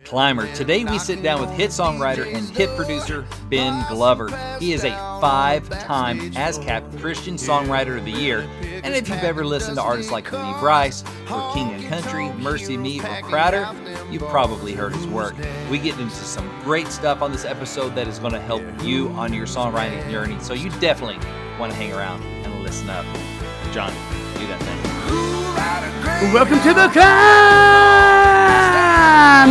Climber. Today we sit down with hit songwriter and hit producer Ben Glover. He is a 5-time ASCAP Christian Songwriter of the Year, and if you've ever listened to artists like Lee Brice, or King and Country, Mercy Me, or Crowder, you've probably heard his work. We get into some great stuff on this episode that is going to help you on your songwriting journey, so you definitely want to hang around and listen up. Johnny, do that thing. Welcome to the Climb!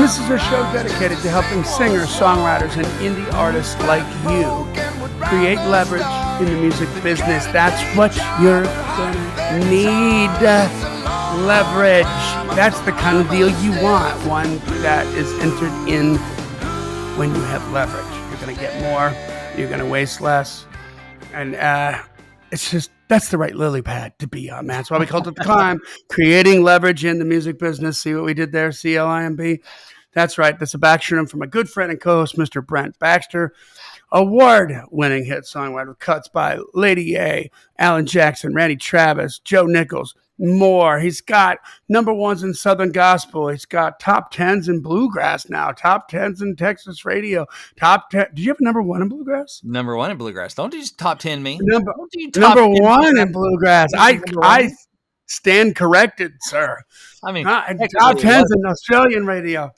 This is a show dedicated to helping singers, songwriters, and indie artists like you create leverage in the music business. That's what you're gonna need. Leverage. That's the kind of deal you want. One that is entered in when you have leverage. You're gonna get more. You're gonna waste less. And it's just, that's the right lily pad to be on, man. That's why we called it The Climb. Creating leverage in the music business. See what we did there, C.L.I.M.B. That's right. That's a backstream from my good friend and co-host, Mr. Brent Baxter. Award-winning hit songwriter. Cuts by Lady A, Alan Jackson, Randy Travis, Joe Nichols, more. He's got number ones in Southern Gospel. He's got top tens in Bluegrass now. Top tens in Texas radio. Top 10. Did you have a number one in Bluegrass? Number one in Bluegrass. Don't you just top 10 me. Number one in Bluegrass. I stand corrected, sir. I mean, top tens in Australian radio.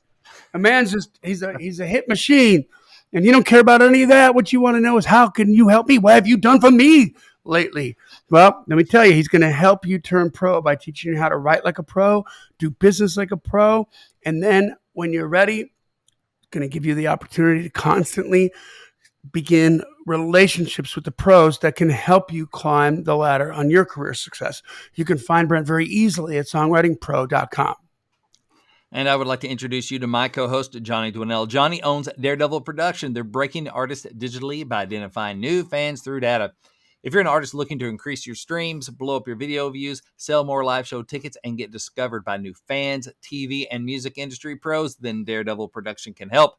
A man's just, he's a hit machine. And you don't care about any of that. What you want to know is, how can you help me? What have you done for me lately? Well, let me tell you, he's going to help you turn pro by teaching you how to write like a pro, do business like a pro. And then when you're ready, he's going to give you the opportunity to constantly begin relationships with the pros that can help you climb the ladder on your career success. You can find Brent very easily at songwritingpro.com. And I would like to introduce you to my co-host, Johnny Dwinell. Johnny owns Daredevil Production. They're breaking artists digitally by identifying new fans through data. If you're an artist looking to increase your streams, blow up your video views, sell more live show tickets, and get discovered by new fans, TV, and music industry pros, then Daredevil Production can help.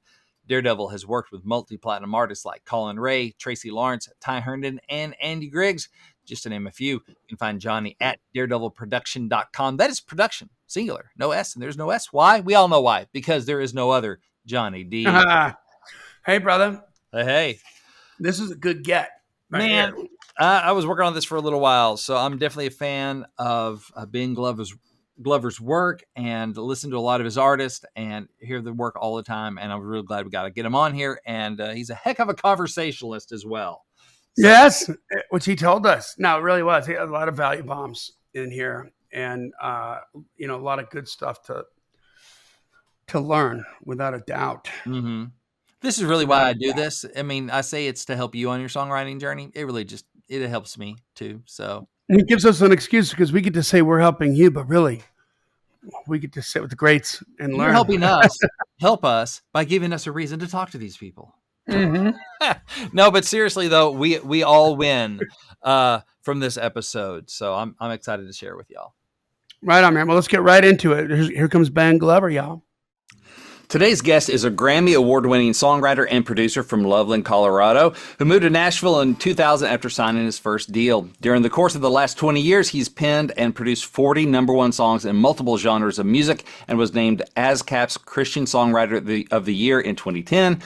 Daredevil has worked with multi-platinum artists like Colin Ray, Tracy Lawrence, Ty Herndon, and Andy Griggs, just to name a few. You can find Johnny at daredevilproduction.com. That is production, singular, no S, and there's no S. Why? We all know why. Because there is no other Johnny D. Hey, brother. Hey. This is a good get. Right, man, here. I was working on this for a little while, so I'm definitely a fan of Ben Glover's work and listen to a lot of his artists and hear the work all the time. And I'm really glad we got to get him on here. And he's a heck of a conversationalist as well. So. Yes, which he told us. No, it really was. He had a lot of value bombs in here, and a lot of good stuff to learn, without a doubt. Mm-hmm. This is really why I do this. I mean, I say it's to help you on your songwriting journey. It really just, it helps me too. So it gives us an excuse, because we get to say we're helping you, but really we get to sit with the greats and learn. You're helping us, help us by giving us a reason to talk to these people. Mm-hmm. No, but seriously though, we all win from this episode. So I'm excited to share with y'all. Right on, man. Well, let's get right into it. Here comes Ben Glover, y'all. Today's guest is a Grammy award-winning songwriter and producer from Loveland, Colorado, who moved to Nashville in 2000 after signing his first deal. During the course of the last 20 years, he's penned and produced 40 number one songs in multiple genres of music and was named ASCAP's Christian Songwriter of the Year in 2010,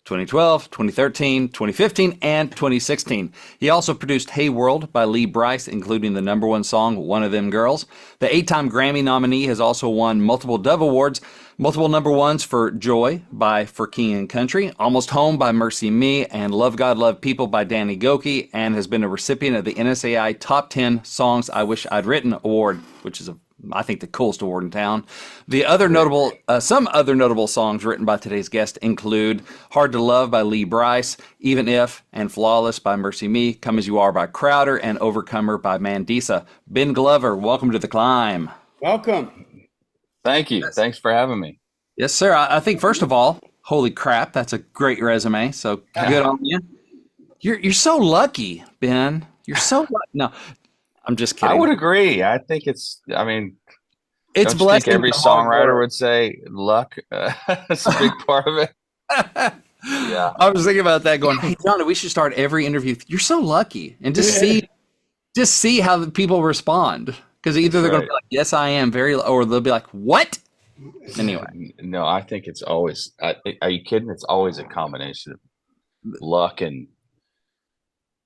2012, 2013, 2015, and 2016. He also produced Hey World by Lee Brice, including the number one song, One of Them Girls. The 8-time Grammy nominee has also won multiple Dove Awards, multiple number ones for Joy for King and Country, Almost Home by Mercy Me, and Love God, Love People by Danny Gokey, and has been a recipient of the NSAI Top 10 Songs I Wish I'd Written Award, which is I think the coolest award in town. Some other notable songs written by today's guest include Hard to Love by Lee Brice, Even If and Flawless by Mercy Me, Come As You Are by Crowder, and Overcomer by Mandisa. Ben Glover, welcome to The Climb. Welcome. Thank you. Yes. Thanks for having me. Yes, sir. I think, first of all, holy crap, that's a great resume. So good on you. You're so lucky, Ben. You're so lucky. No, I'm just kidding. I would agree. I think it's it's blessed. Every songwriter would say luck. That's a big part of it. Yeah. I was thinking about that going, hey, Johnny, we should start every interview. You're so lucky. And just see how the people respond. Because either they're going to be like, yes, I am, or they'll be like, what? Anyway, No, I think it's always. Are you kidding? It's always a combination of luck and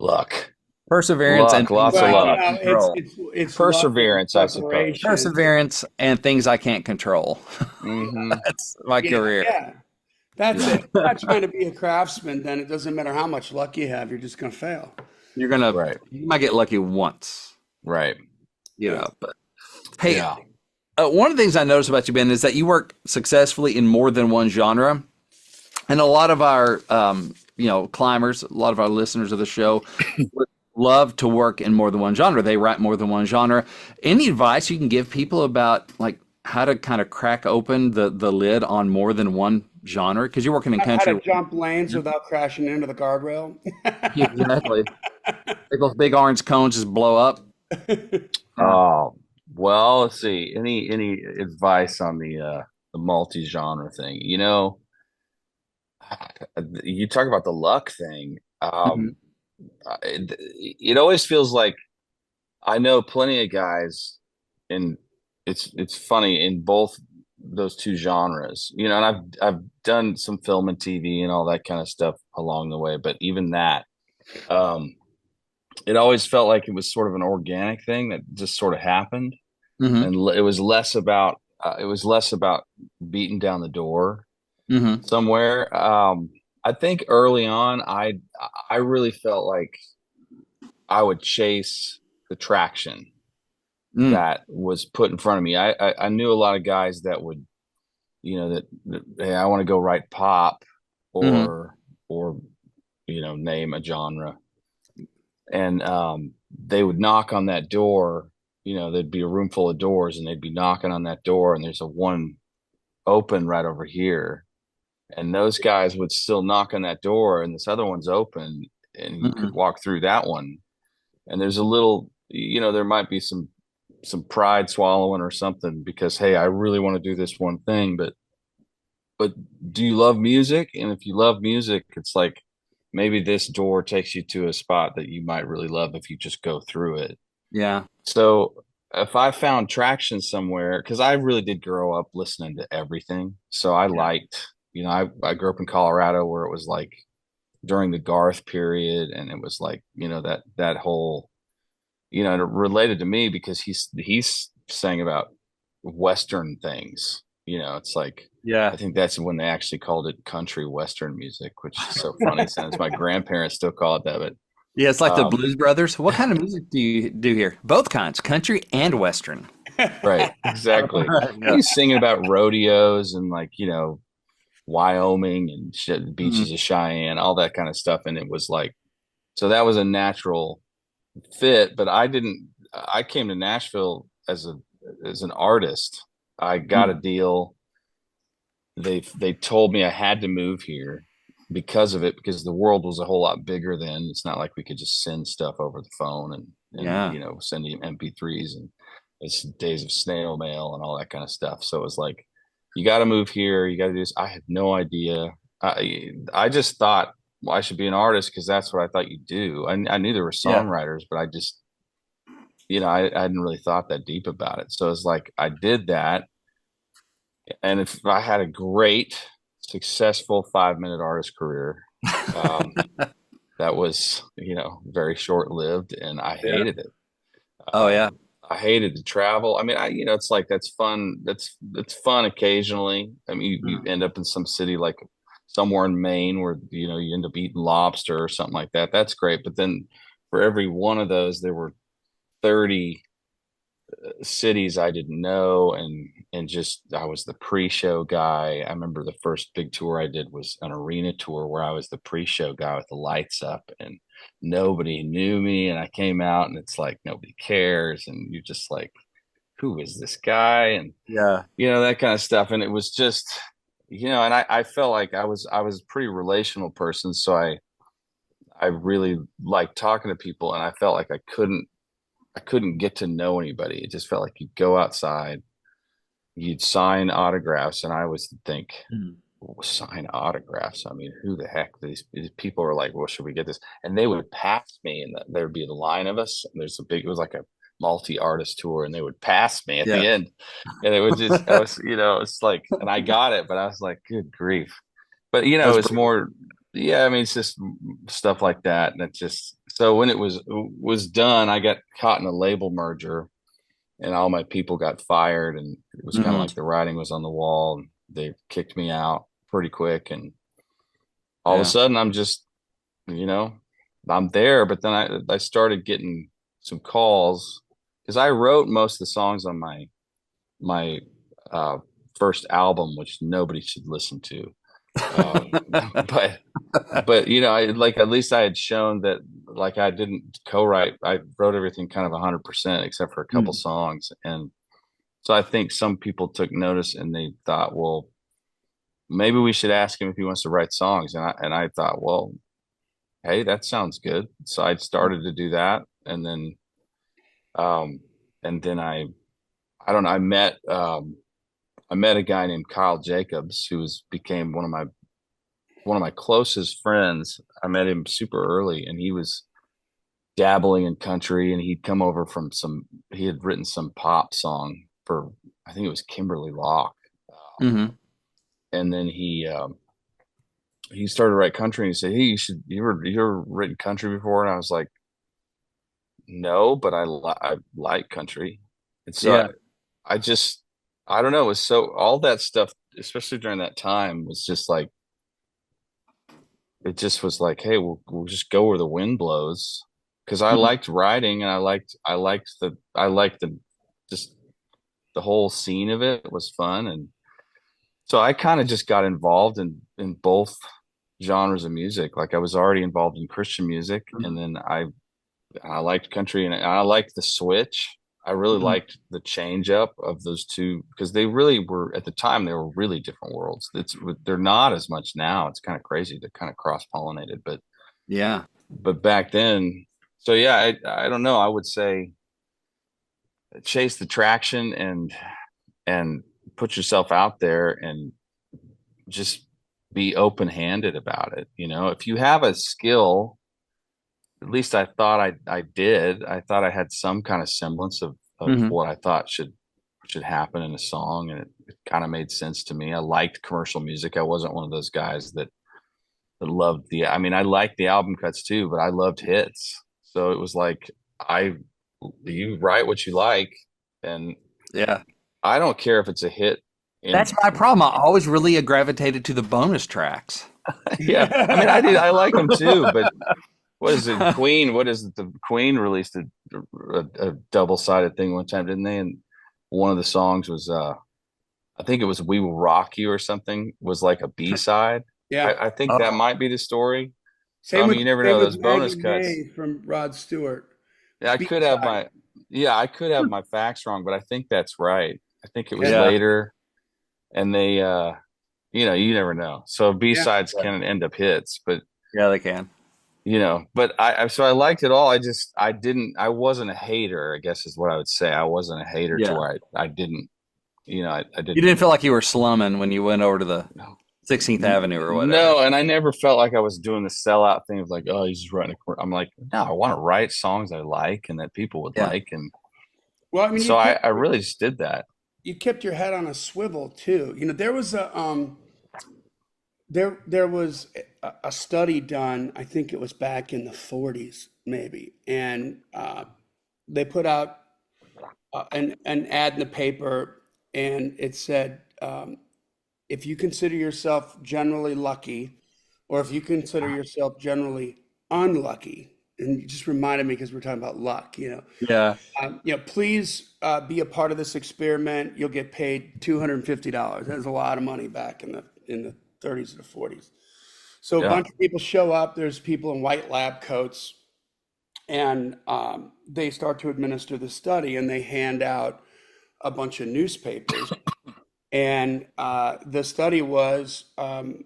luck, perseverance and luck, things lots of I Well, luck, can't no, control. it's luck and perseverance, I suppose. preparation. Perseverance and things I can't control. Hmm. That's my Yeah, career. yeah. That's it. Yeah, If you're not trying to be a craftsman, then it doesn't matter how much luck you have, you're just gonna fail. right, You might get lucky once, right. Yeah. but hey, Yeah. one of the things I noticed about you, Ben, is that you work successfully in more than one genre. And a lot of our, climbers, a lot of our listeners of the show would love to work in more than one genre. They write more than one genre. Any advice you can give people about like how to kind of crack open the lid on more than one genre? Because you're working in How to country. jump lanes without crashing into the guardrail. Yeah, exactly. Like those big orange cones just blow up. Yeah. Oh, well, let's see. Any advice on the multi-genre thing? You talk about the luck thing. Mhm. It always feels like I know plenty of guys, and it's funny in both those two genres. And I've done some film and TV and all that kind of stuff along the way, but even that, um, it always felt like it was sort of an organic thing that just sort of happened, Mhm. and it was less about beating down the door Mhm. somewhere. I think early on, I really felt like I would chase the traction Mm. that was put in front of me. I knew a lot of guys that would, that hey, I want to go write pop Mhm. or name a genre, and they would knock on that door. There'd be a room full of doors, and they'd be knocking on that door, and there's a one open right over here, and those guys would still knock on that door, and this other one's open, and you could Mhm. walk through that one, and there's a little, there might be some pride swallowing or something because hey, I really want to do this one thing, but do you love music? And if you love music, it's like maybe this door takes you to a spot that you might really love if you just go through it. Yeah. So if I found traction somewhere, because I really did grow up listening to everything, so I liked, I grew up in Colorado where it was like during the Garth period, and it was like, that whole, and it related to me because he's saying about Western things. It's like Yeah. I think that's when they actually called it country Western music, which is so funny since my grandparents still call it that. Yeah, it's like But the Blues Brothers. What kind of music do you do here? Both kinds, country and western. right, exactly. Yeah. He's singing about rodeos and like, Wyoming and shit, Mhm. beaches of Cheyenne, all that kind of stuff. And it was like, so that was a natural fit, but I came to Nashville as an artist. I got a Mhm. deal. They told me I had to move here because of it, because the world was a whole lot bigger then. It's not like we could just send stuff over the phone and Yeah. sending MP3s, and it's days of snail mail and all that kind of stuff. So it was like, you got to move here, you got to do this. I had no idea. I just thought, well, I should be an artist because that's what I thought you do. I knew there were Yeah. songwriters, but I just, I hadn't really thought that deep about it. So it's like I did that, and if I had a great, successful 5 minute artist career, um, that was, very short lived, and I Yeah. hated it. Oh yeah. I hated to travel. I mean, it's like that's fun. That's fun occasionally. I mean, you Mhm. end up in some city like somewhere in Maine where you end up eating lobster or something like that. That's great. But then for every one of those, there were 30 cities I didn't know, and just I was the pre-show guy. I remember the first big tour I did was an arena tour where I was the pre-show guy with the lights up, and nobody knew me, and I came out and it's like nobody cares, and you're just like, who is this guy? And Yeah. that kind of stuff. And it was just, and I felt like I was a pretty relational person, so I really liked talking to people, and I felt like I couldn't get to know anybody. It just felt like you'd go outside, you'd sign autographs, and I always think, Mhm. well, sign autographs. I mean, who the heck? These people are like, well, should we get this? And they would pass me, and there'd be the line of us. And it was like a multi-artist tour, and they would pass me at Yeah. the end, and it would just, I was, it's like, and I got it, but I was like, good grief. But That's it's brutal. more, yeah. I mean, it's just stuff like that, and it just, so when it was done, I got caught in a label merger, and all my people got fired, and it was kind of Hmm. like the writing was on the wall, and they kicked me out pretty quick, and all of a Yeah. sudden I'm just, you know, I'm there. But then I started getting some calls because I wrote most of the songs on my uh, first album, which nobody should listen to. But I like, at least I had shown that, like, I didn't co-write. I wrote everything kind of 100% except for a couple Mm. songs, and so I think some people took notice and they thought, well, maybe we should ask him if he wants to write songs. And I thought, well, hey, that sounds good. So I started to do that, um, and then I don't know. I met a guy named Kyle Jacobs who became one of my closest friends. I met him super early, and he was dabbling in country, and he'd come over from he had written some pop song for, I think it was Kimberly Locke. Hmm. And then he started to write country, and he said, hey, you ever written country before? And I was like, no, but I like country. And so Yeah. I just, I don't know, it was so, all that stuff, especially during that time, was just like, it just was like, hey, we'll just go where the wind blows. Because I Mhm. liked writing, and I liked the just the whole scene of it was fun. And so I kind of just got involved in both genres of music. Like, I was already involved in Christian music, and then I liked country, and I liked the switch. I really Mhm. liked the change up of those two, because they really were, at the time, they were really different worlds. They're not as much now. It's kind of crazy to kind of cross pollinated, Yeah. but back then, so yeah, I don't know. I would say chase the traction, and put yourself out there, and just be open-handed about it. If you have a skill, at least I thought I did. I thought I had some kind of semblance of Hmm. what I thought should happen in a song, and it kind of made sense to me. I liked commercial music. I wasn't one of those guys that loved the. I mean, I liked the album cuts too, but I loved hits. So it was like, I you write what you like, and Yeah. I don't care if it's a hit That's in. my problem. I always really gravitated to the bonus tracks. Yeah, I mean, I like them too, but what is it? Queen? What is it? The Queen released a double-sided thing one time, didn't they? And one of the songs was, I think it was "We Will Rock You" or something. Was like a B-side. Yeah. I think that Oh, might be the story. So I Same mean, with you never same know with those bonus Maggie cuts. May from Rod Stewart. Yeah, I B could have side. my yeah, I could have my facts wrong, but I think that's right. I think it was Yeah. yeah. later, and they, you never know. So Yeah. B-sides can end up hits, but Yeah, they can. but so I liked it all. I wasn't a hater, I guess is what I would say. I wasn't a hater to Yeah. where I didn't, I You didn't didn't. feel like you were slumming when you went over to the 16th Avenue or whatever. No, and I never felt like I was doing the sellout thing of like, oh, he's just writing I'm like, no, I want to write songs I like and that people would Yeah. like, and Well, I mean, so I really just did that. you kept your head on a swivel too. There was there was a study done. I think it was back in the 40s, maybe, and they put out an ad in the paper, and it said, if you consider yourself generally lucky, or if you consider yourself generally unlucky, and you just reminded me because we're talking about luck, Yeah. please be a part of this experiment. You'll get paid $250. That's a lot of money back in the 30s and the 40s. So a Yeah. bunch of people show up. There's people in white lab coats, and they start to administer the study, and they hand out a bunch of newspapers. And the study was, when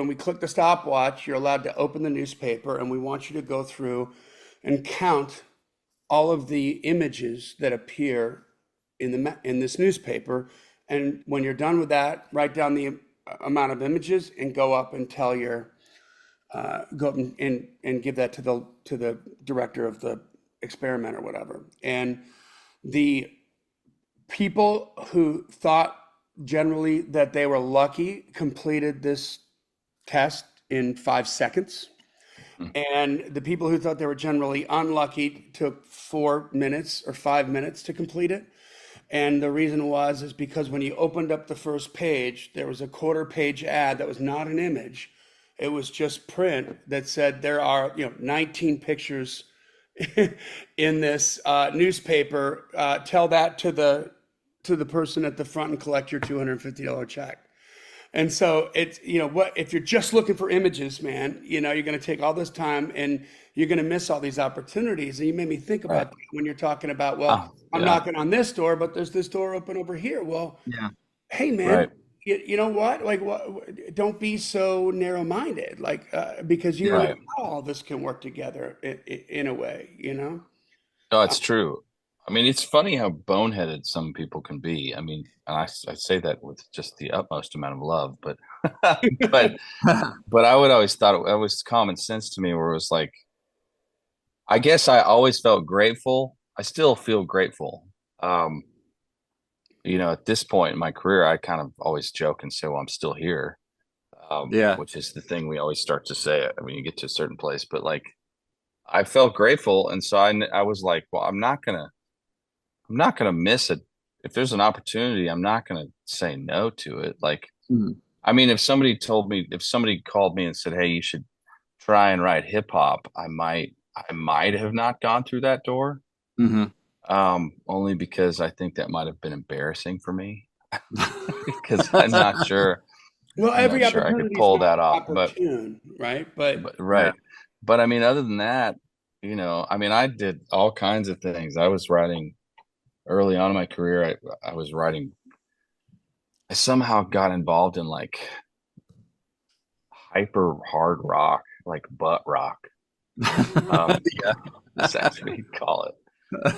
we click the stopwatch, you're allowed to open the newspaper, and we want you to go through and count all of the images that appear in this newspaper. And when you're done with that, write down the amount of images and go up and tell go up and give that to the director of the experiment or whatever. And the people who thought generally that they were lucky completed this test in 5 seconds. Mm. And the people who thought they were generally unlucky took 4 minutes or 5 minutes to complete it. And the reason is because when you opened up the first page, there was a quarter-page ad that was not an image. It was just print that said there are, 19 pictures in this newspaper. Tell that to the person at the front and collect your $250 check. And so it's, what if you're just looking for images, man, you're going to take all this time and you're going to miss all these opportunities. And you made me think Right. about that when you're talking about, well, Oh, I'm yeah. knocking on this door, but there's this door open over here. Well, Yeah. hey, man, Right. you know what? Like, don't be so narrow-minded, like, because you don't know Right. how all this can work together in a way, No, it's true. I mean, it's funny how boneheaded some people can be. I mean, and I say that with just the utmost amount of love, but but but I would always thought it was common sense to me where it was like, I guess I always felt grateful. I still feel grateful. Um, at this point in my career, I kind of always joke and say, well, I'm still here, Yeah. which is the thing we always start to say when you get to a certain place. But like, I felt grateful. And so I was like, well, I'm not gonna miss it. If there's an opportunity, I'm not gonna say no to it. Like, Mhm. I mean, if somebody called me and said, "Hey, you should try and write hip hop," I might have not gone through that door. Mhm. Only because I think that might have been embarrassing for me because I'm not sure. Well, I'm not every sure I could opportunity is pull not that off. opportune, right? But Yeah. right. But I mean, other than that, I mean, I did all kinds of things. I was writing early on in my career. I was writing. I somehow got involved in like hyper hard rock, like butt rock. Um, that's what you call it.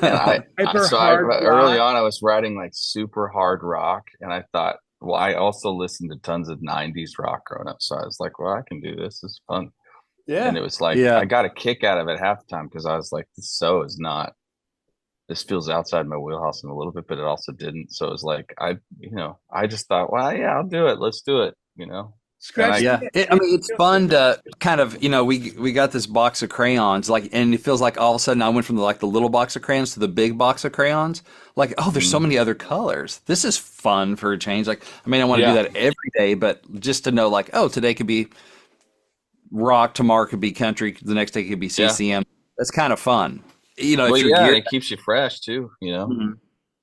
And Hyper so I hard early rock. on I was writing like super hard rock, and I thought, well, I also listened to tons of '90s rock growing up, so I was like, well, I can do this. This is fun, and Yeah. it was like Yeah. I got a kick out of it half the time because I was like, is not. This feels outside my wheelhouse in a little bit, but it also didn't. So it was like I just thought, well, yeah, I'll do it. Let's do it. And Scratch I the Yeah, itch. I It mean, it's feels good. fun to kind of, we got this box of crayons, like, and it feels like all of a sudden I went from the little box of crayons to the big box of crayons. Like, oh, there's so mm, many other colors. This is fun for a change. Like, I mean, I want to do yeah, that every day, but just to know, like, oh, today could be rock, tomorrow could be country, the next day could be yeah. CCM. That's kind of fun. Well, If you're yeah, and geared. it keeps you fresh too, Mhm.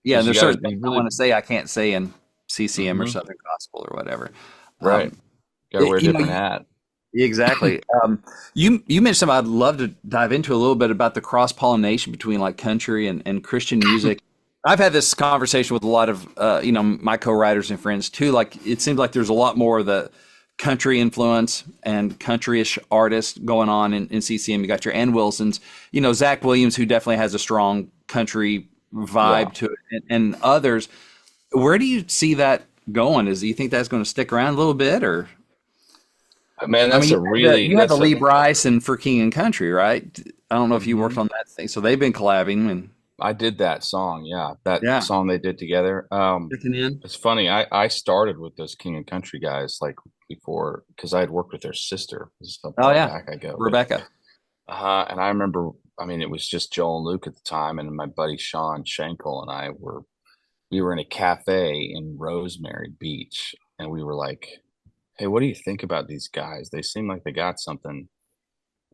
Yeah, and because there's certain things you I really, want to say I can't say in CCM or hmm Southern Gospel or whatever. right. Um, Got to wear a you know, different hat. Exactly. You mentioned something I'd love to dive into a little bit about the cross pollination between like country and Christian music. I've had this conversation with a lot of my co-writers and friends too. Like it seems like there's a lot more of the country influence and countryish artists going on in CCM. You got your Ann Wilsons, Zach Williams, who definitely has a strong country Yeah, vibe to it, and others. Where do you see that going? Do you think that's going to stick around a little bit, or? man, I mean, you had the that's a Lee Bryce and For King and Country, right? I don't know if you worked hmm on that thing. So they've been collabing and I did that song. Yeah, that yeah, song they did together. checking in. It's funny. I started with those King and Country guys like before because I had worked with their sister. This is how Oh far yeah, back I go. But Rebecca. and I remember. I mean, it was just Joel and Luke at the time, and my buddy Sean Schenkel and I we were in a cafe in Rosemary Beach, and we were like, "Hey, what do you think about these guys? They seem like they got something."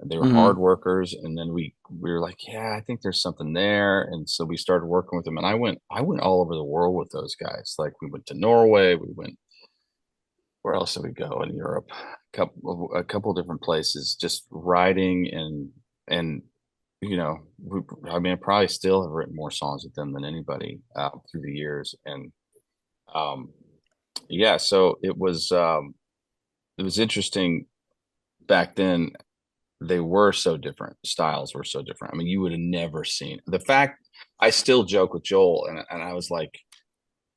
They were Hmm. hard workers, and then we were like, "Yeah, I think there's something there." And so we started working with them, and I went all over the world with those guys. Like we went to Norway, we went where else did we go in Europe? A couple different places, just writing and I mean, I probably still have written more songs with them than anybody through the years, and um, yeah, so it was interesting back then. They were so different. Styles were so different. I mean, you would have never seen the fact. I still joke with Joel, and I was like,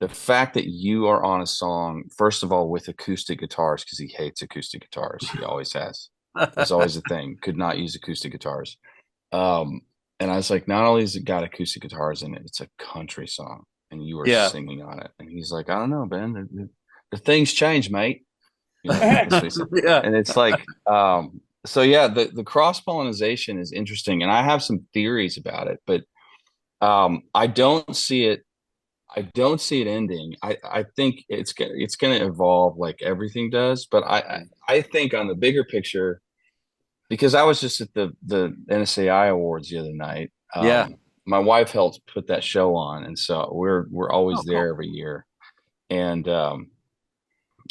the fact that you are on a song, first of all, with acoustic guitars, because he hates acoustic guitars. He always has. It was always a thing. Could not use acoustic guitars. Um, And I was like, not only has it got acoustic guitars in it, it's a country song, and you are Yeah. singing on it. And he's like, I don't know, Ben. The things change, mate. That's what he said. Yeah. And it's like, so yeah, the cross pollination is interesting, and I have some theories about it, but I don't see it. I don't see it ending. I think it's gonna evolve like everything does, but I think on the bigger picture, because I was just at the NSAI Awards the other night. Yeah. My wife helped put that show on, and so we're always Oh, there cool. every year. And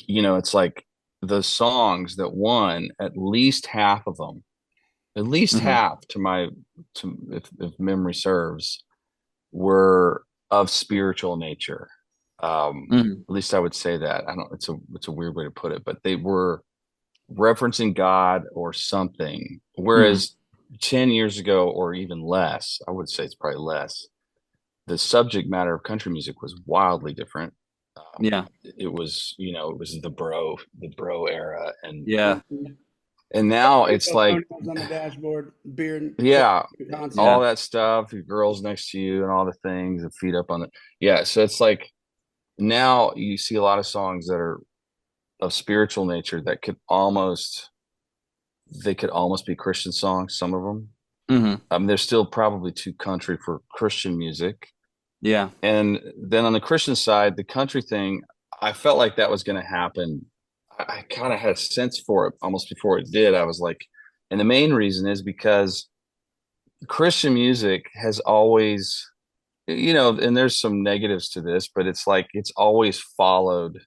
it's like the songs that won, at least half of them, at least Hmm. half to if memory serves, were of spiritual nature. Hmm. At least I would say that. I don't. It's a weird way to put it, but they were referencing God or something. Hmm. Whereas 10 years ago, or even less, I would say it's probably less, the subject matter of country music was wildly different. Yeah. It was, it was the bro era, and Yeah. and now it's Baseball like, toenails on the dashboard, beer and yeah, concert. all Yeah. that stuff, the girls next to you, and all the things, the feet up on the, yeah. So it's like now you see a lot of songs that are of spiritual nature that could almost be Christian songs, some of them. Hmm. They're still probably too country for Christian music. Yeah. And then on the Christian side, the country thing, I felt like that was going to happen. I kind of had a sense for it almost before it did. I was like, and the main reason is because Christian music has always, and there's some negatives to this, but it's like it's always followed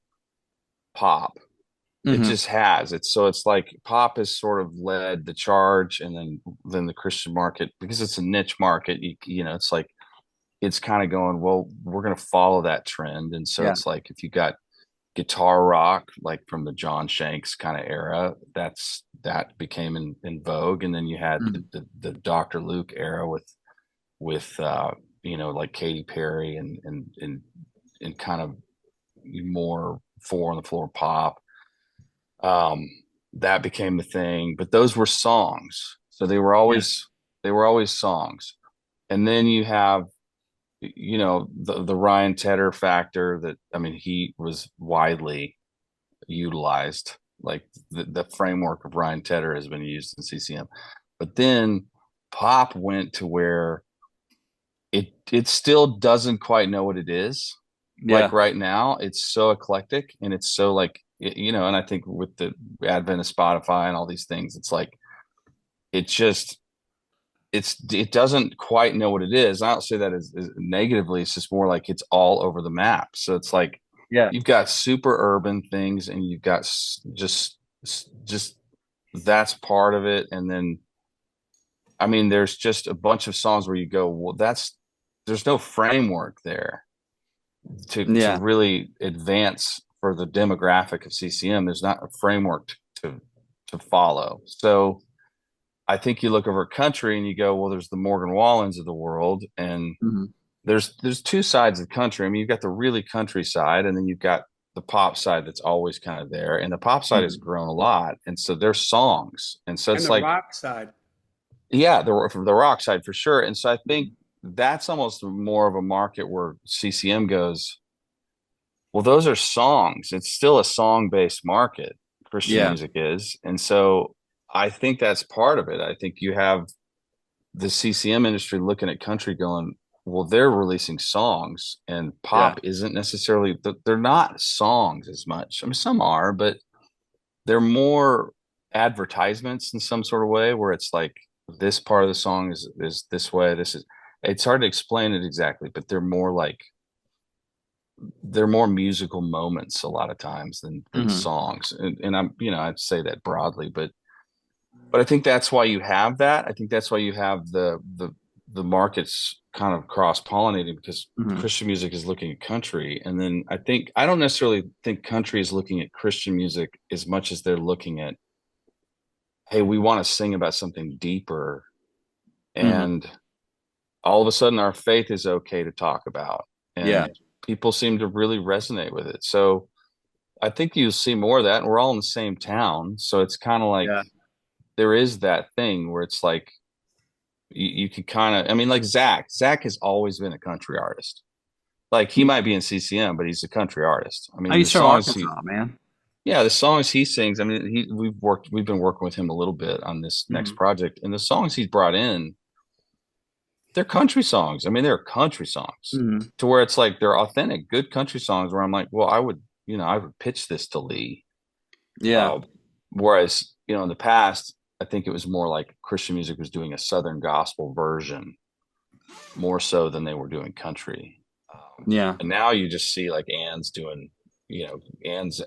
pop. It Hmm. just has. It's like pop has sort of led the charge, and then the Christian market, because it's a niche market, it's like it's kind of going, well, we're going to follow that trend. And so Yeah. it's like if you got guitar rock, like from the John Shanks kind of era, that became in vogue. And then you had Hmm. the Dr. Luke era with like Katy Perry and kind of more four on the floor pop. um that became the thing, but those were songs, so Yeah. they were always songs. And then you have the Ryan Tedder factor, that, I mean, he was widely utilized, like the framework of Ryan Tedder has been used in CCM. But then pop went to where it still doesn't quite know what it is. Like Yeah. right now, it's so eclectic, and it's so like, and I think with the advent of Spotify and all these things, it's like it just it doesn't quite know what it is. I don't say that as negatively. It's just more like it's all over the map. So it's like Yeah. you've got super urban things, and you've got just that's part of it. And then, I mean, there's just a bunch of songs where you go, well, there's no framework there to Yeah. really advance for the demographic of CCM. There's not a framework to follow. So I think you look over country and you go, well, there's the Morgan Wallens of the world, and Hmm. there's two sides of the country. I mean, you've got the really country side, and then you've got the pop side that's always kind of there. And the pop side has Hmm. grown a lot, and so there's songs, and so And it's the like, rock side. yeah, the rock side for sure. And so I think that's almost more of a market where CCM goes, well, those are songs. It's still a song-based market, Christian Yeah. music is. And so I think that's part of it. I think you have the CCM industry looking at country going, well, they're releasing songs, and Yeah. pop isn't necessarily, they're not songs as much. I mean, some are, but they're more advertisements in some sort of way, where it's like this part of the song is this way. It's hard to explain it exactly, but they're more musical moments a lot of times than Hmm. songs. And I'd say that broadly, but I think that's why you have that. I think that's why you have the markets kind of cross pollinating, because Hmm. Christian music is looking at country. And then I don't necessarily think country is looking at Christian music as much as they're looking at, hey, we want to sing about something deeper. Hmm. And all of a sudden our faith is okay to talk about. Yeah. And people seem to really resonate with it. So I think you'll see more of that. And we're all in the same town. So it's kind of like Yeah. there is that thing where it's like you could kind of, I mean, like Zach has always been a country artist. Like he might be in CCM, but he's a country artist. I Oh, mean, the he's from songs he, Arkansas, man. yeah, the songs he sings. I mean, we've been working with him a little bit on this next Mhm. project, and the songs he's brought in, they're country songs. I mean, they're country songs Mhm. to where it's like they're authentic, good country songs. Where I'm like, well, I would pitch this to Lee. Yeah. Uh, Whereas, in the past, I think it was more like Christian music was doing a Southern gospel version more so than they were doing country. Yeah. And now you just see like Ann's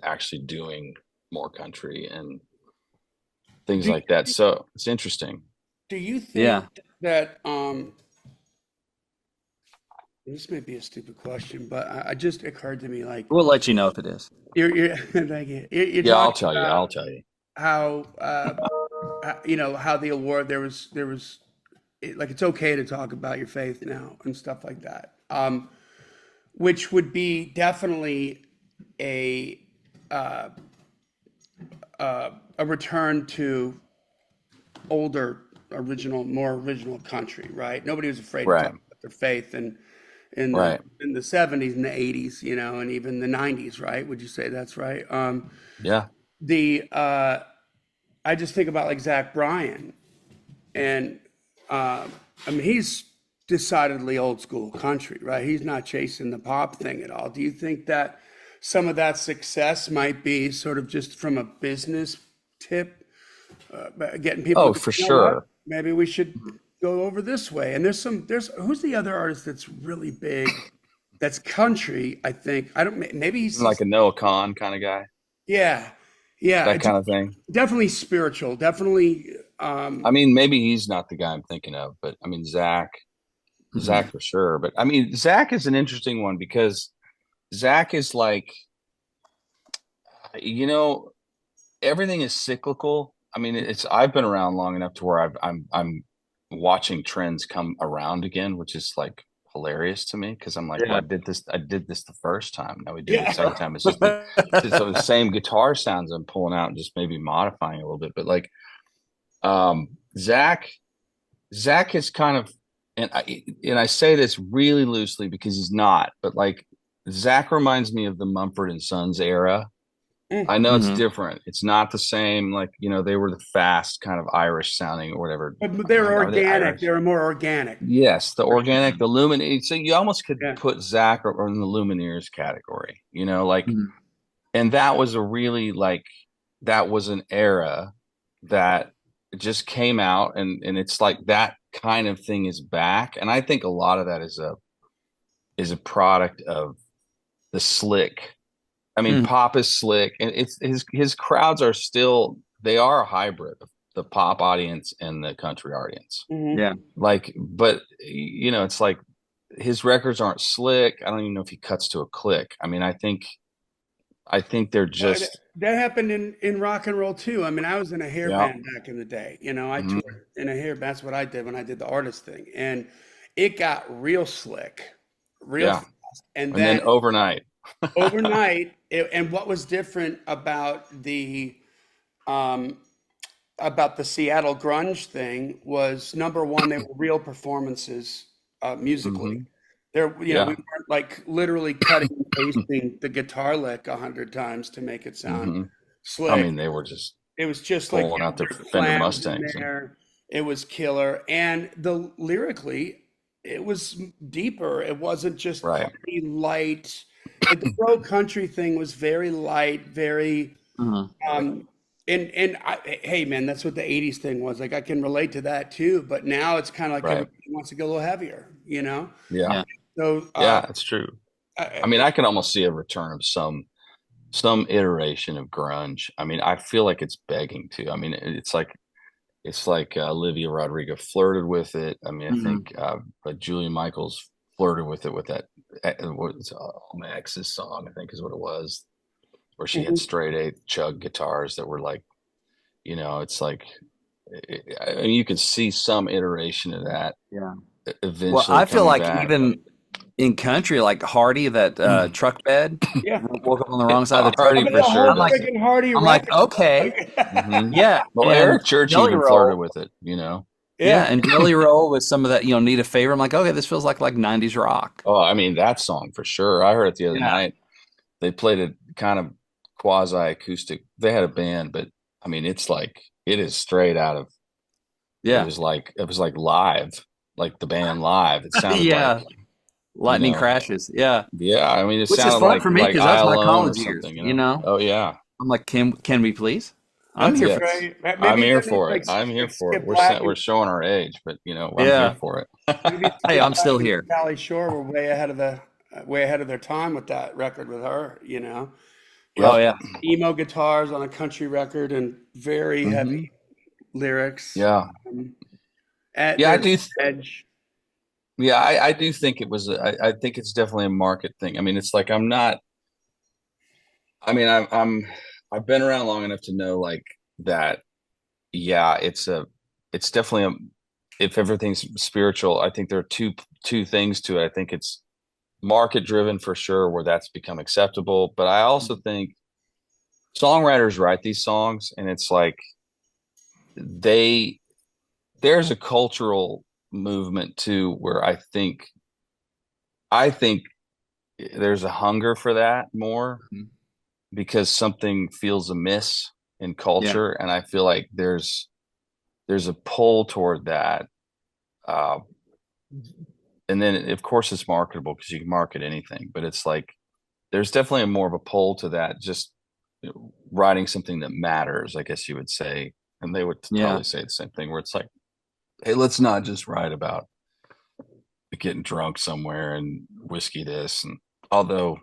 actually doing more country and things Do like that. So it's interesting. do you think Yeah. that this may be a stupid question, but I just occurred to me like We'll let you know if it is. you're thank you. You're Yeah, I'll talking tell you. about I'll tell you. how how the award there was like it's okay to talk about your faith now and stuff like that, which would be definitely a a return to older more original country, right? Nobody was afraid to talk Right. about their faith and in the Right. in the 70s and the 80s, and even the 90s, right? Would you say that's right? Yeah. The I just think about like Zach Bryan, and I mean he's decidedly old school country, right? He's not chasing the pop thing at all. Do you think that some of that success might be sort of just from a business tip, getting people Oh, to, for you know what, sure. maybe we should go over this way? And there's who's the other artist that's really big, that's country? I think I don't. Maybe Like a Noah Khan kind of guy, yeah, yeah. that kind of thing. Definitely spiritual. Definitely. I mean, maybe he's not the guy I'm thinking of, but I mean, Mhm. Zach for sure. But I mean, Zach is an interesting one because Zach is like, you know, everything is cyclical. I mean, I've been around long enough to where I'm watching trends come around again, which is like hilarious to me because I'm like, well, Yeah. I did this the first time. Now we do it the Yeah. second time. It's just the same guitar sounds I'm pulling out and just maybe modifying a little bit. But like, um, Zach Zach is kind of, and I say this really loosely because he's not, but like Zach reminds me of the Mumford and Sons era. I know it's Mhm. different. It's not the same. Like, they were the fast kind of Irish sounding or whatever. But I don't they're know. Are they organic. Irish? They're more organic. Yes, the organic, the Lumineers. So you almost could Yeah. put Zach or in the Lumineers category, like, Mhm. and that was a really like, that was an era that just came out and it's like that kind of thing is back. And I think a lot of that is a product of the slick. I mean, Mhm. pop is slick, and it's his crowds are still, they are a hybrid of the pop audience and the country audience. Hmm. Yeah. Like, but it's like his records aren't slick. I don't even know if he cuts to a click. I mean, I think they're Well, just, that happened in rock and roll too. I mean, I was in a hair yeah, band back in the day. I mhm, toured in a hair. That's what I did when I did the artist thing, and it got real slick, real yeah. fast. And And then then overnight, overnight, and what was different um, about the Seattle grunge thing was number one, they were real performances musically. hmm, We yeah, weren't like literally cutting and pasting the guitar lick 100 times to make it sound hmm. I slick. mean, they were just It was just like pulling out their there's Fender flams in Mustangs, and there. It was killer, and the lyrically, it was deeper. It wasn't just right, party light. Like the bro country thing was very light, very Mhm. um, hey man, that's what the '80s thing was. Like I can relate to that too. But now it's kind of like right, everybody wants to go a little heavier, you know. yeah, Yeah. So yeah. It's true. I mean, I, I can almost see a return of some iteration of grunge. I mean, I feel like it's begging to. I mean, it's like Olivia Rodrigo flirted with it. I mean, I Mhm. think Julia Michaels flirted with it with that what was All My Ex's song, I think is what it was, where she had Mhm. straight eight chug guitars that were like, it's like, I mean, you can see some iteration of that Yeah. Well, eventually I feel coming like back, but even in country, like Hardy, that truck bed, Yeah. woke up on the wrong side of the truck. Hardy I mean, for the sure whole I'm like, does it. freaking Hardy I'm like, record. okay, Like, Hmm. yeah, Well, and Eric Church Jelly even flirted Roll. with it. Yeah, Yeah. and Jelly Roll with some of that, Need a Favor. I'm like, okay, this feels like 90s rock. Oh, I mean, that song for sure. I heard it the other Yeah. night. They played it kind of quasi acoustic. They had a band, but I mean, it's like it is straight out of Yeah. it was like live, like the band live. It sounded like, Yeah. you Lightning know, crashes. Yeah. yeah, I mean, it Which is sounded fun for me like because I that's my Alone or college years, something, you know? Oh yeah. I'm like, can we please? I'm That's here a for Yes. great. I'm Maybe here that means for it. like I'm here like for it. Skip Black We're and showing our age, but I'm here Yeah. for maybe it. Hey, Skip I'm Black still and here. Sally Shore were way ahead of their time with that record with her. Oh Yep. It's yeah. emo guitars on a country record and very Hmm. heavy lyrics. Yeah. Um, Yeah, I there's do. edge. Yeah, I do think it was. I think it's definitely a market thing. I mean, it's like I'm not. I mean, I've been around long enough to know like that. Yeah, it's definitely if everything's spiritual, I think there are two things to it. I think it's market driven for sure, where that's become acceptable. But I also think songwriters write these songs, and it's like they there's a cultural movement too, where I think there's a hunger for that more Mhm. because something feels amiss in Yeah. culture, and I feel like there's a pull toward that. Uh, and then of course it's marketable because you can market anything, but it's like there's definitely a more of a pull to that, just writing something that matters, I guess you would say. And they would Yeah. probably say the same thing, where it's like, hey, let's not just write about getting drunk somewhere and whiskey this. And although,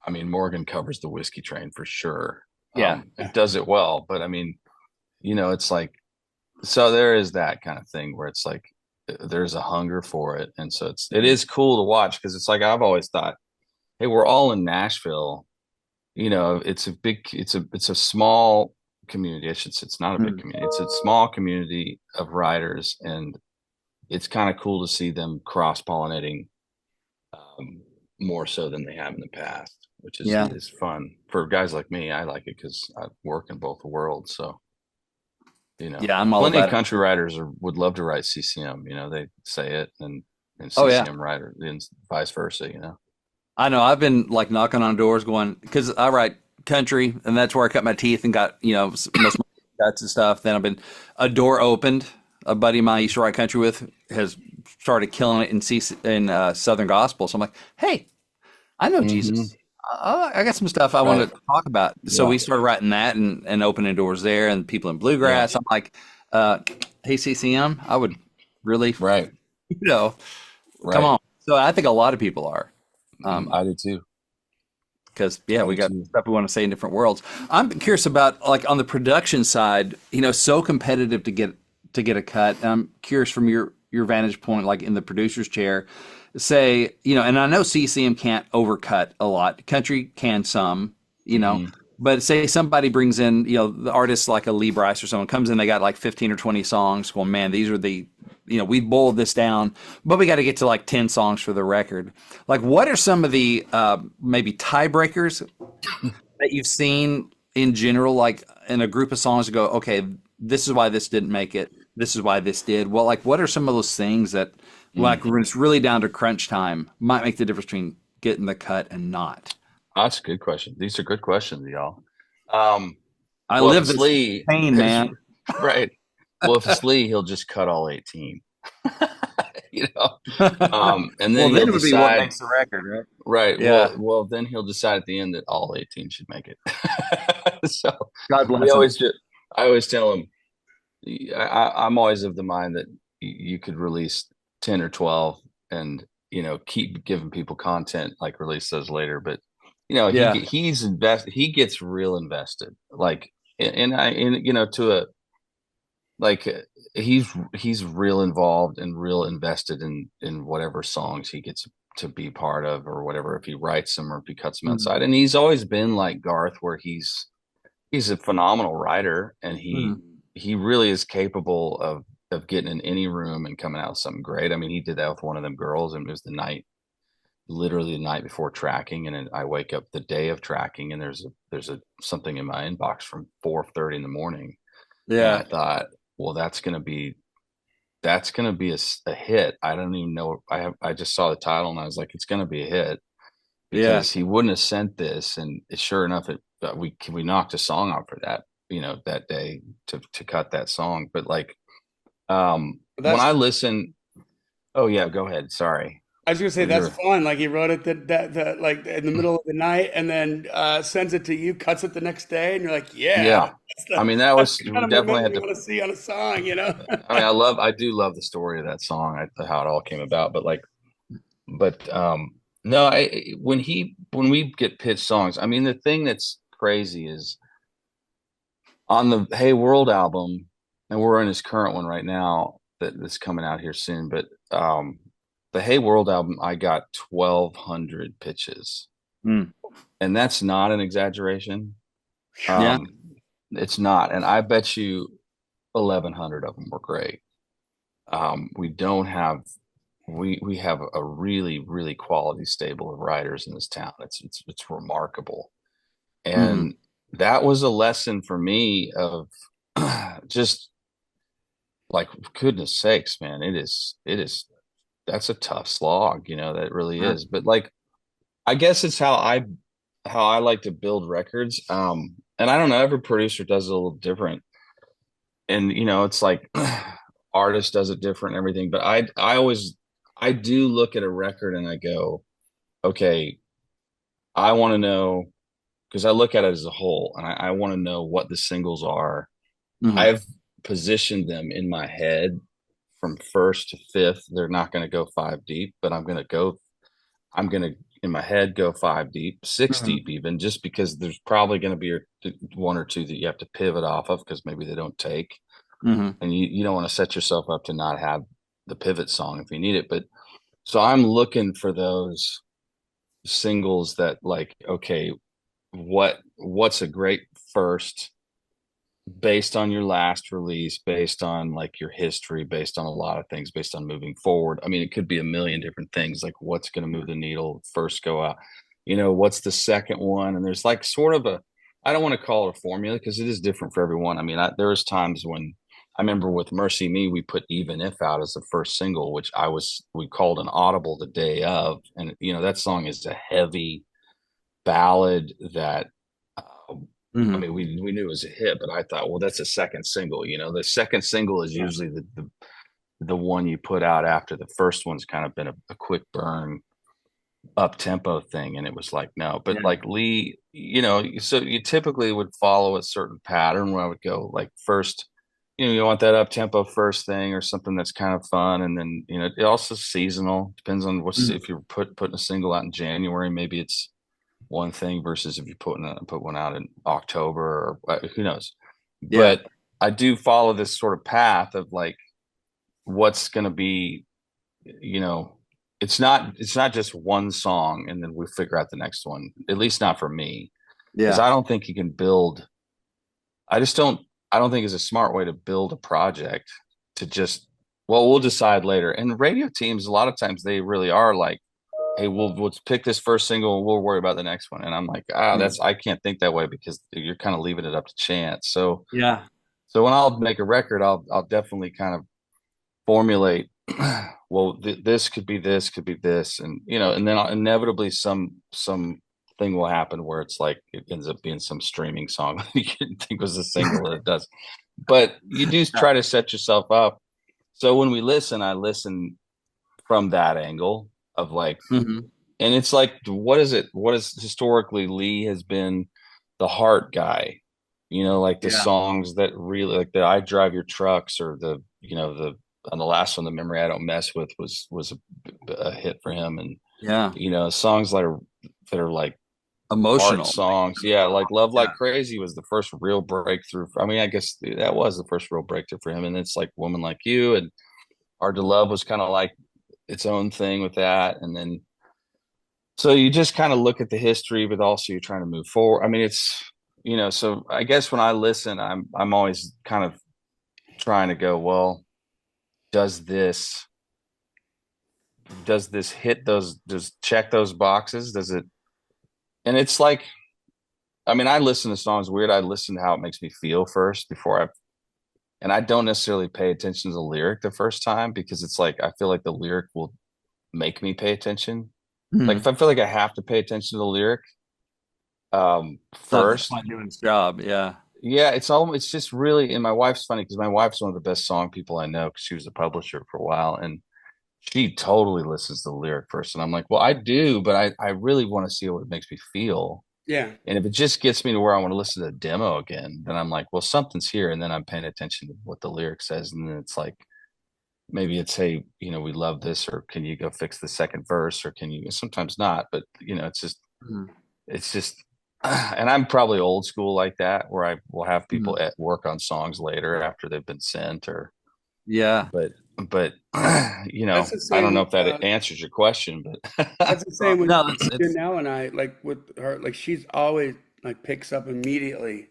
I mean, Morgan covers the whiskey train for sure. Yeah. It does it well, but I mean, it's like, so there is that kind of thing where it's like there's a hunger for it. And so it is cool to watch because it's like I've always thought, hey, we're all in Nashville. It's a small community. It's not a big Mhm. community. It's a small community of writers, and it's kind of cool to see them cross pollinating, um, more so than they have in the past, which is Yeah. is fun for guys like me. I like it because I work in both worlds. So Yeah, I'm all plenty of about it. country writers would love to write CCM. They say it, and Oh yeah. CCM writer and vice versa. I know. I've been like knocking on doors going because I write country and that's where I cut my teeth and got, most of my cuts and stuff. Then I've been a door opened. A buddy of mine I used to write country with has started killing it in Southern gospel. So I'm like, hey, I know Hmm. Jesus. I got some stuff I want Right. to talk about. So Yeah. we started writing that and opening doors there and people in Yeah. bluegrass. I'm like, uh, hey, CCM, I would really, Right. you know, come Right. on. So I think a lot of people are. Um, I do too. because yeah, I we do got too. stuff we want to say in different worlds. I'm curious about like on the production side, so competitive to get a cut. I'm curious from your vantage point, like in the producer's chair, say, and I know CCM can't overcut a lot. Country can some, Hmm. but say somebody brings in, the artist like a Lee Brice or someone comes in, they got like 15 or 20 songs. Going, man, these are we boiled this down, but we got to get to like 10 songs for the record. Like, what are some of the maybe tiebreakers that you've seen in general, like in a group of songs to go, okay, this is why this didn't make it. This is why this did. Well, like, what are some of those things that, like, when it's really down to crunch time, might make the difference between getting the cut and not? That's a good question. These are good questions, y'all. Um, I well, if live it's this Lee, pain, man. right. Well, if it's Lee, he'll just cut all 18. you know, and Well, then he'll then it would be what decide, makes the record, right? right. Yeah. Well, then he'll decide at the end that all 18 should make it. So God we bless him. always just, I always tell him, I'm always of the mind that you could release 10 or 12 and, keep giving people content, like release those later. But, Yeah. he gets real invested, like, to a, like he's real involved and real invested in whatever songs he gets to be part of or whatever, if he writes them or if he cuts them Mhm. outside. And he's always been like Garth, where he's a phenomenal writer, and he Mhm. he really is capable of getting in any room and coming out with something great. I mean, he did that with one of them girls, and it was literally the night before tracking, and then I wake up the day of tracking, and there's a something in my inbox from 4:30 in the morning, and I Yeah. thought, well, that's going to be that's going to be a hit. I don't even know. I just saw the title and I was like, it's going to be a hit Yeah. because he wouldn't have sent this. And sure enough, we knocked a song out for that, that day to cut that song. But like, But when that's I listen, oh yeah, go ahead. Sorry. I was gonna say that's You're, fun. Like he wrote it that like in the middle of the night, and then sends it to you, cuts it the next day, and you're like, yeah, yeah. I mean, that's the we kind of definitely momentum had you to. want to see on a song, you know? I mean, I do love the story of that song, how it all came about. But like, no, when we get pitched songs, I mean, the thing that's crazy is on the Hey World album, and we're in his current one right now that's coming out here soon. But the Hey World album, I got 1,200 pitches, Mm. and that's not an exaggeration. Yeah. Um, it's not, and I bet you 1,100 of them were great. We don't have we have a really really quality stable of writers in this town. It's remarkable, Hmm. and that was a lesson for me of just like goodness sakes, man, it is that's a tough slog, that really Yeah. is. But like I guess it's how I like to build records. And I don't know, every producer does it a little different. And it's like artist does it different and everything, but I do look at a record and I go, okay, I want to know, because I look at it as a whole and I want to know what the singles are. Hmm. I've positioned them in my head from first to fifth. They're not going to go five deep, but I'm going to in my head go five deep, six Hmm. deep, even, just because there's probably going to be one or two that you have to pivot off of because maybe they don't take. Hmm. And you don't want to set yourself up to not have the pivot song if you need it. But so I'm looking for those singles that, like, okay, what's a great first based on your last release, based on like your history, based on a lot of things, based on moving forward. I mean, it could be a million different things, like what's going to move the needle first go out, what's the second one. And there's like sort of I don't want to call it a formula because it is different for everyone. I mean, there was times when I remember with Mercy Me, we put Even If out as the first single, which we called an audible the day of. And, that song is a heavy ballad that, I Hmm. mean, we knew it was a hit, but I thought, well, that's a second single. The second single is usually the one you put out after the first one's kind of been a quick burn up tempo thing. And it was like, no, but Yeah. like Lee, so you typically would follow a certain pattern where I would go like first, you want that up tempo first thing or something that's kind of fun. And then, it also seasonal, depends on Hmm. if you're putting a single out in January, maybe it's one thing versus if you put one out in October or who knows. Yeah. But I do follow this sort of path of like what's going to be, you know, it's not just one song and then we figure out the next one. At least not for me, because Yeah. I don't think you can build. I just don't. I don't think it's a smart way to build a project to just. Well, we'll decide later. And radio teams, a lot of times they really are like, hey, we'll pick this first single and we'll worry about the next one. And I'm like, Mm. I can't think that way because you're kind of leaving it up to chance. Yeah. So when I'll make a record, I'll definitely kind of formulate, well, this could be this, and and then inevitably some thing will happen where it's like it ends up being some streaming song that you didn't think was a single and it does. But you do Yeah. try to set yourself up. So when we listen, I listen from that angle of like, Hmm. and it's like, what is it? What is historically Lee has been the heart guy, like the Yeah. songs that really like the I Drive Your Trucks or the on the last one, the Memory I Don't Mess With was a hit for him. And, Yeah. songs that are like heart Emotional. Like, songs. Yeah. Like Love yeah. Like Crazy was the first real breakthrough. I mean, I guess that was the first real breakthrough for him. And it's like Woman Like You and Hard to Love was kind of like its own thing with that. And then, so you just kind of look at the history, but also you're trying to move forward. I mean, so I guess when I listen, I'm always kind of trying to go, well, does this hit does check those boxes? Does it? And it's like, I mean, I listen to songs weird. I listen to how it makes me feel first before I and I don't necessarily pay attention to the lyric the first time because it's like I feel like the lyric will make me pay attention. Like Mhm. if I feel like I have to pay attention to the lyric It's not first, quite doing its job. Yeah. yeah, it's just really, and my wife's funny because my wife's one of the best song people I know because she was a publisher for a while, and she totally listens to the lyric first. And I'm like, well, I do, but I really want to see what it makes me feel. Yeah. And if it just gets me to where I want to listen to the demo again, then I'm like, well, something's here. And then I'm paying attention to what the lyric says. And then it's like, maybe it's, hey, we love this, or can you go fix the second verse, or can you, sometimes not, but Mhm. it's just, and I'm probably old school like that, where I will have people Mhm. at work on songs later after they've been sent, or, Yeah. but, That's the I same don't know with if that answers your question, but that's the same with No, that's it's. Janelle and I. Like with her, like she's always like picks up immediately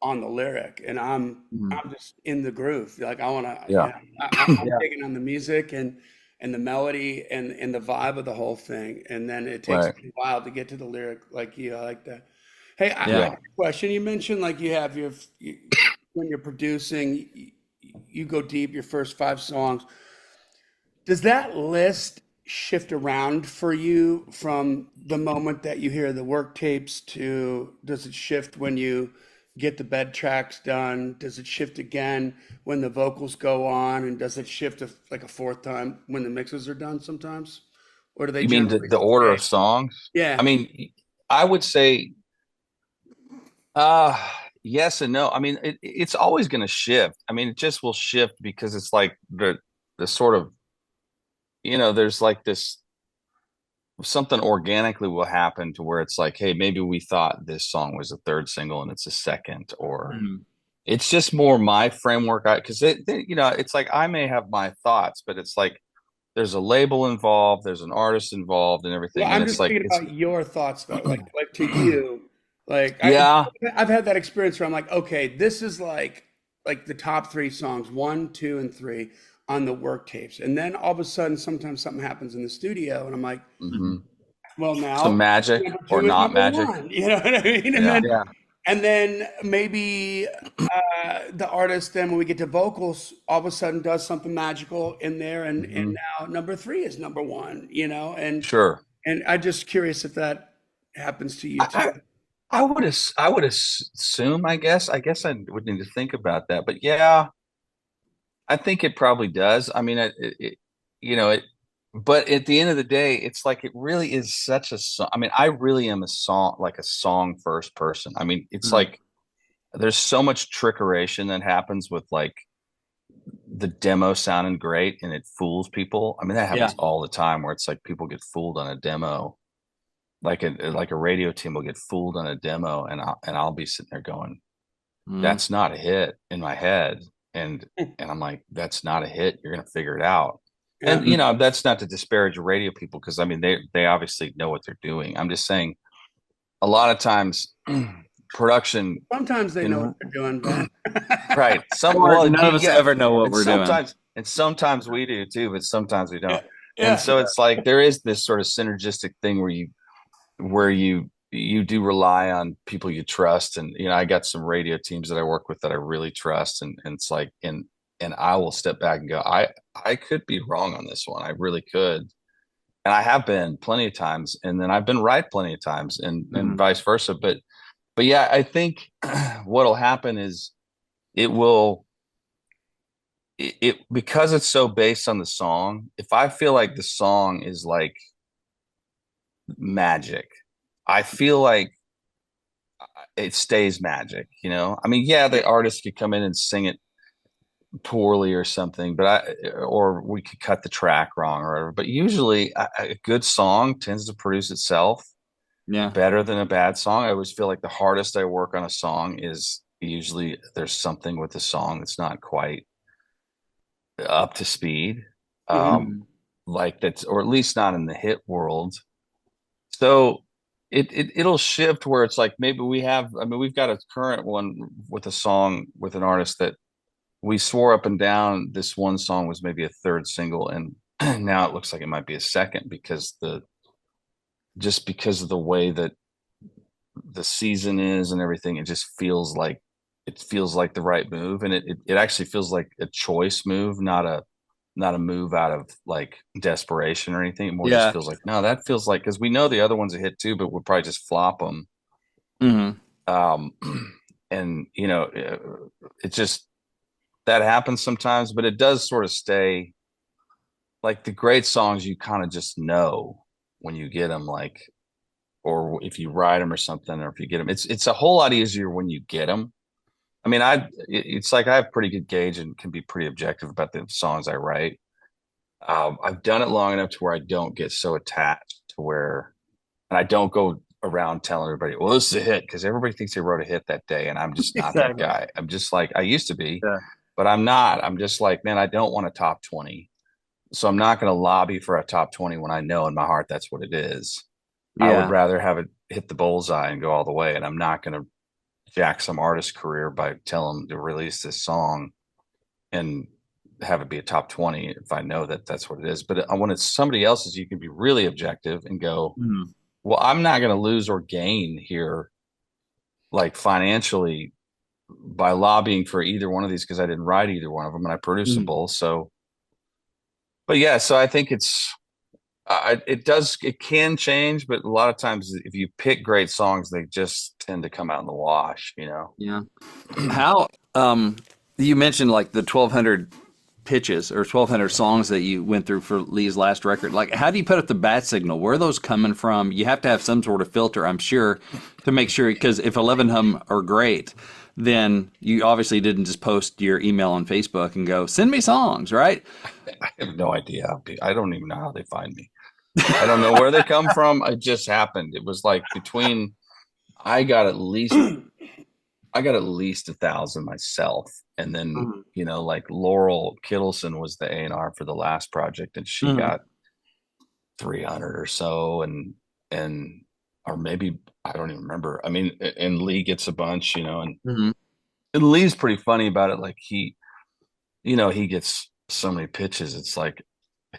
on the lyric, and Mhm. I'm just in the groove. Like I want to, yeah, I'm Yeah. digging on the music and the melody and the vibe of the whole thing, and then it takes right. me a while to get to the lyric. Like you, I like that. Hey, I Yeah. Yeah. got a question. You mentioned like when you're producing, you go deep. Your first five songs. Does that list shift around for you from the moment that you hear the work tapes to does it shift when you get the bed tracks done? Does it shift again when the vocals go on? And does it shift like a fourth time when the mixes are done sometimes? Or do they You mean generally the order stay? of songs? I Yeah. mean, I would say uh yes and no. I mean, it's always going to shift. I mean, it just will shift because it's like the sort of, there's like this, something organically will happen to where it's like, hey, maybe we thought this song was a third single and it's a second, or Mhm. it's just more my framework. Because it's like I may have my thoughts, but it's like there's a label involved, there's an artist involved, and Well, everything, and I'm it's just like thinking it's about your thoughts though, like to you, like yeah. I've had that experience where I'm like, okay, this is like the top three songs, one, two, and three on the work tapes, and then all of a sudden, sometimes something happens in the studio, and I'm like, Mhm. Mhm. well, Some now magic number or two is not number magic. one, you know what I mean? Yeah. Yeah. And then maybe the artist, then when we get to vocals, all of a sudden does something magical in there, and Hmm. now number three is number one, you know, Sure. and I'm just curious if that happens to you I, too. I I would assume, I guess I would need to think about that, but yeah, I think it probably does. I mean, you know, it, but at the end of the day, it's like it really is such a song. I mean, I really am like a song first person. I mean, it's Mhm. like there's so much trickeration that happens with like the demo sounding great and it fools people. I mean, that Yeah. happens all the time where it's like people get fooled on a demo. Like a radio team will get fooled on a demo, and I'll be sitting there going, Mhm. that's not a hit in my head. And I'm like, that's not a hit. You're gonna figure it out. And Yeah. Mhm. that's not to disparage radio people because I mean they obviously know what they're doing. I'm just saying a lot of times production Sometimes they know what can they're doing, Brent. right. Or none of us Yeah. ever know what And we're doing. sometimes we do too, but sometimes we Yeah. don't. And Yeah. so it's like there is this sort of synergistic thing where you do rely on people you trust. And I got some radio teams that I work with that I really trust, and it's like, and I will step back and go, I could be wrong on this one, I really could, and I have been plenty of times, and then I've been right plenty of times, and Mhm. vice versa. But yeah, I think what'll happen is it will because it's so based on the song. If I feel like the song is like magic, I feel like it stays magic, I mean, yeah, the artist could come in and sing it poorly or something, or we could cut the track wrong or whatever. But usually a good song tends to produce itself Yeah. better than a bad song. I always feel like the hardest I work on a song is usually there's something with the song that's not quite up to speed. Mhm. Um, Mhm. like that's, or at least not in the hit world. So it'll shift where it's like maybe I mean, we've got a current one with a song with an artist that we swore up and down this one song was maybe a third single, and now it looks like it might be a second because the just because of the way that the season is and everything, it just feels like it feels like the right move, and it actually feels like a choice move, not a move out of like desperation or anything. It more just Yeah. feels like, no, that feels like, because we know the other one's a hit too, but we'll probably just flop them. Hmm. Um, and it just, that happens sometimes, but it does sort of stay like the great songs you kind of just know when you get them, like, or if you write them or something, or if you get them, it's a whole lot easier when you get them. I mean, it's like I have pretty good gauge and can be pretty objective about the songs I write. I've done it long enough to where I don't get so attached to where, and I don't go around telling everybody, well, this is a hit, because everybody thinks they wrote a hit that day. And I'm just not that Exactly. guy. I'm just like, I used to be, Yeah. but I'm not. I'm just like, man, I don't want a top 20. So I'm not going to lobby for a top 20 when I know in my heart that's what it is. I would Yeah. rather have it hit the bullseye and go all the way. And I'm not going to jack some artist's career by telling them to release this song and have it be a top 20 if I know that that's what it is. But when it's somebody else's, you can be really objective and go, Mhm. well, I'm not going to lose or gain here, like financially, by lobbying for either one of these, because I didn't write either one of them and I produced them Mhm. both. So, but yeah, so I think it can change, but a lot of times if you pick great songs, they just tend to come out in the wash, you know? Yeah. How you mentioned like the 1,200 pitches or 1,200 songs that you went through for Lee's last record. Like, how do you put up the bat signal? Where are those coming from? You have to have some sort of filter, I'm sure, to make sure, because if 11 of them are great, then you obviously didn't just post your email on Facebook and go, send me songs, right? I have no idea. I don't even know how they find me. I don't know where they come from. It just happened. It was like between, I got at least I got at least 1,000 myself. And then, Mhm. like Laurel Kittleson was the A&R for the last project, and she Mhm. got 300 or so, and or maybe I don't even remember. I mean, and Lee gets a bunch, Mhm. and Lee's pretty funny about it. Like he gets so many pitches. It's like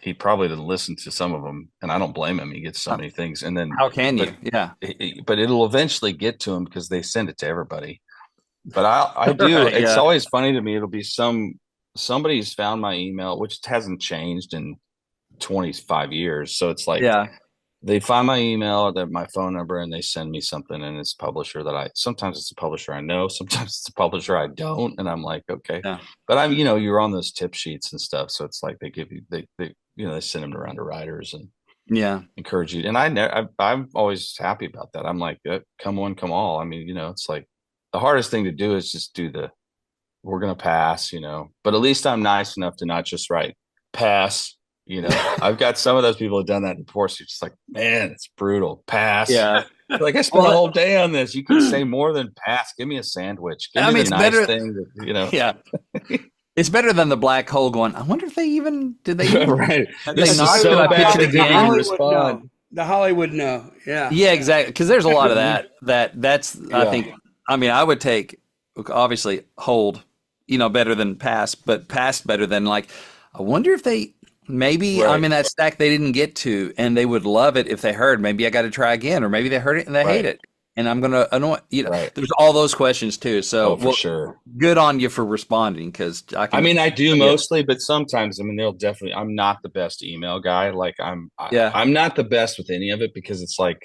he probably didn't listen to some of them, and I don't blame him. He gets so many things, and then How can but you? Yeah. but it'll eventually get to him because they send it to everybody. But I do. Right. It's Yeah. always funny to me. It'll be somebody's found my email, which hasn't changed in 25 years. So it's like Yeah. they find my email, my phone number, and they send me something, and it's a publisher sometimes it's a publisher I know, sometimes it's a publisher I don't, and I'm like, okay. Yeah. But you're on those tip sheets and stuff, so it's like they give you they send them around to writers and Yeah. encourage you. And I'm always happy about that. I'm like, come one, come all. I mean, it's like the hardest thing to do is just do we're gonna pass, But at least I'm nice enough to not just write pass. I've got some of those people who've done that before. So you're just like, man, it's brutal. Pass. Yeah. Like I spent a Well, whole day on this. You can say more than pass. Give me a sandwich. Give I me mean, the it's nice better. thing that. Yeah. It's better than the black hole going, I wonder if did they even, Right. have they This is not? Should so I pitch bad it they didn't The even again? Hollywood respond. no. The Hollywood no. Yeah. Yeah, exactly. Because there's a lot of that's, I Yeah. think, I mean, I would take, obviously, hold, better than pass, but pass better than like, I wonder if maybe I'm Right. in that stack they didn't get to, and they would love it if they heard, maybe I got to try again, or maybe they heard it and they hate Right. it. And I'm going to annoy, Right. there's all those questions too. So, Oh, for well, sure. good on you for responding because I mean, I do yeah, mostly, but sometimes, I mean, I'm not the best email guy. Like yeah, I'm not the best with any of it, because it's like,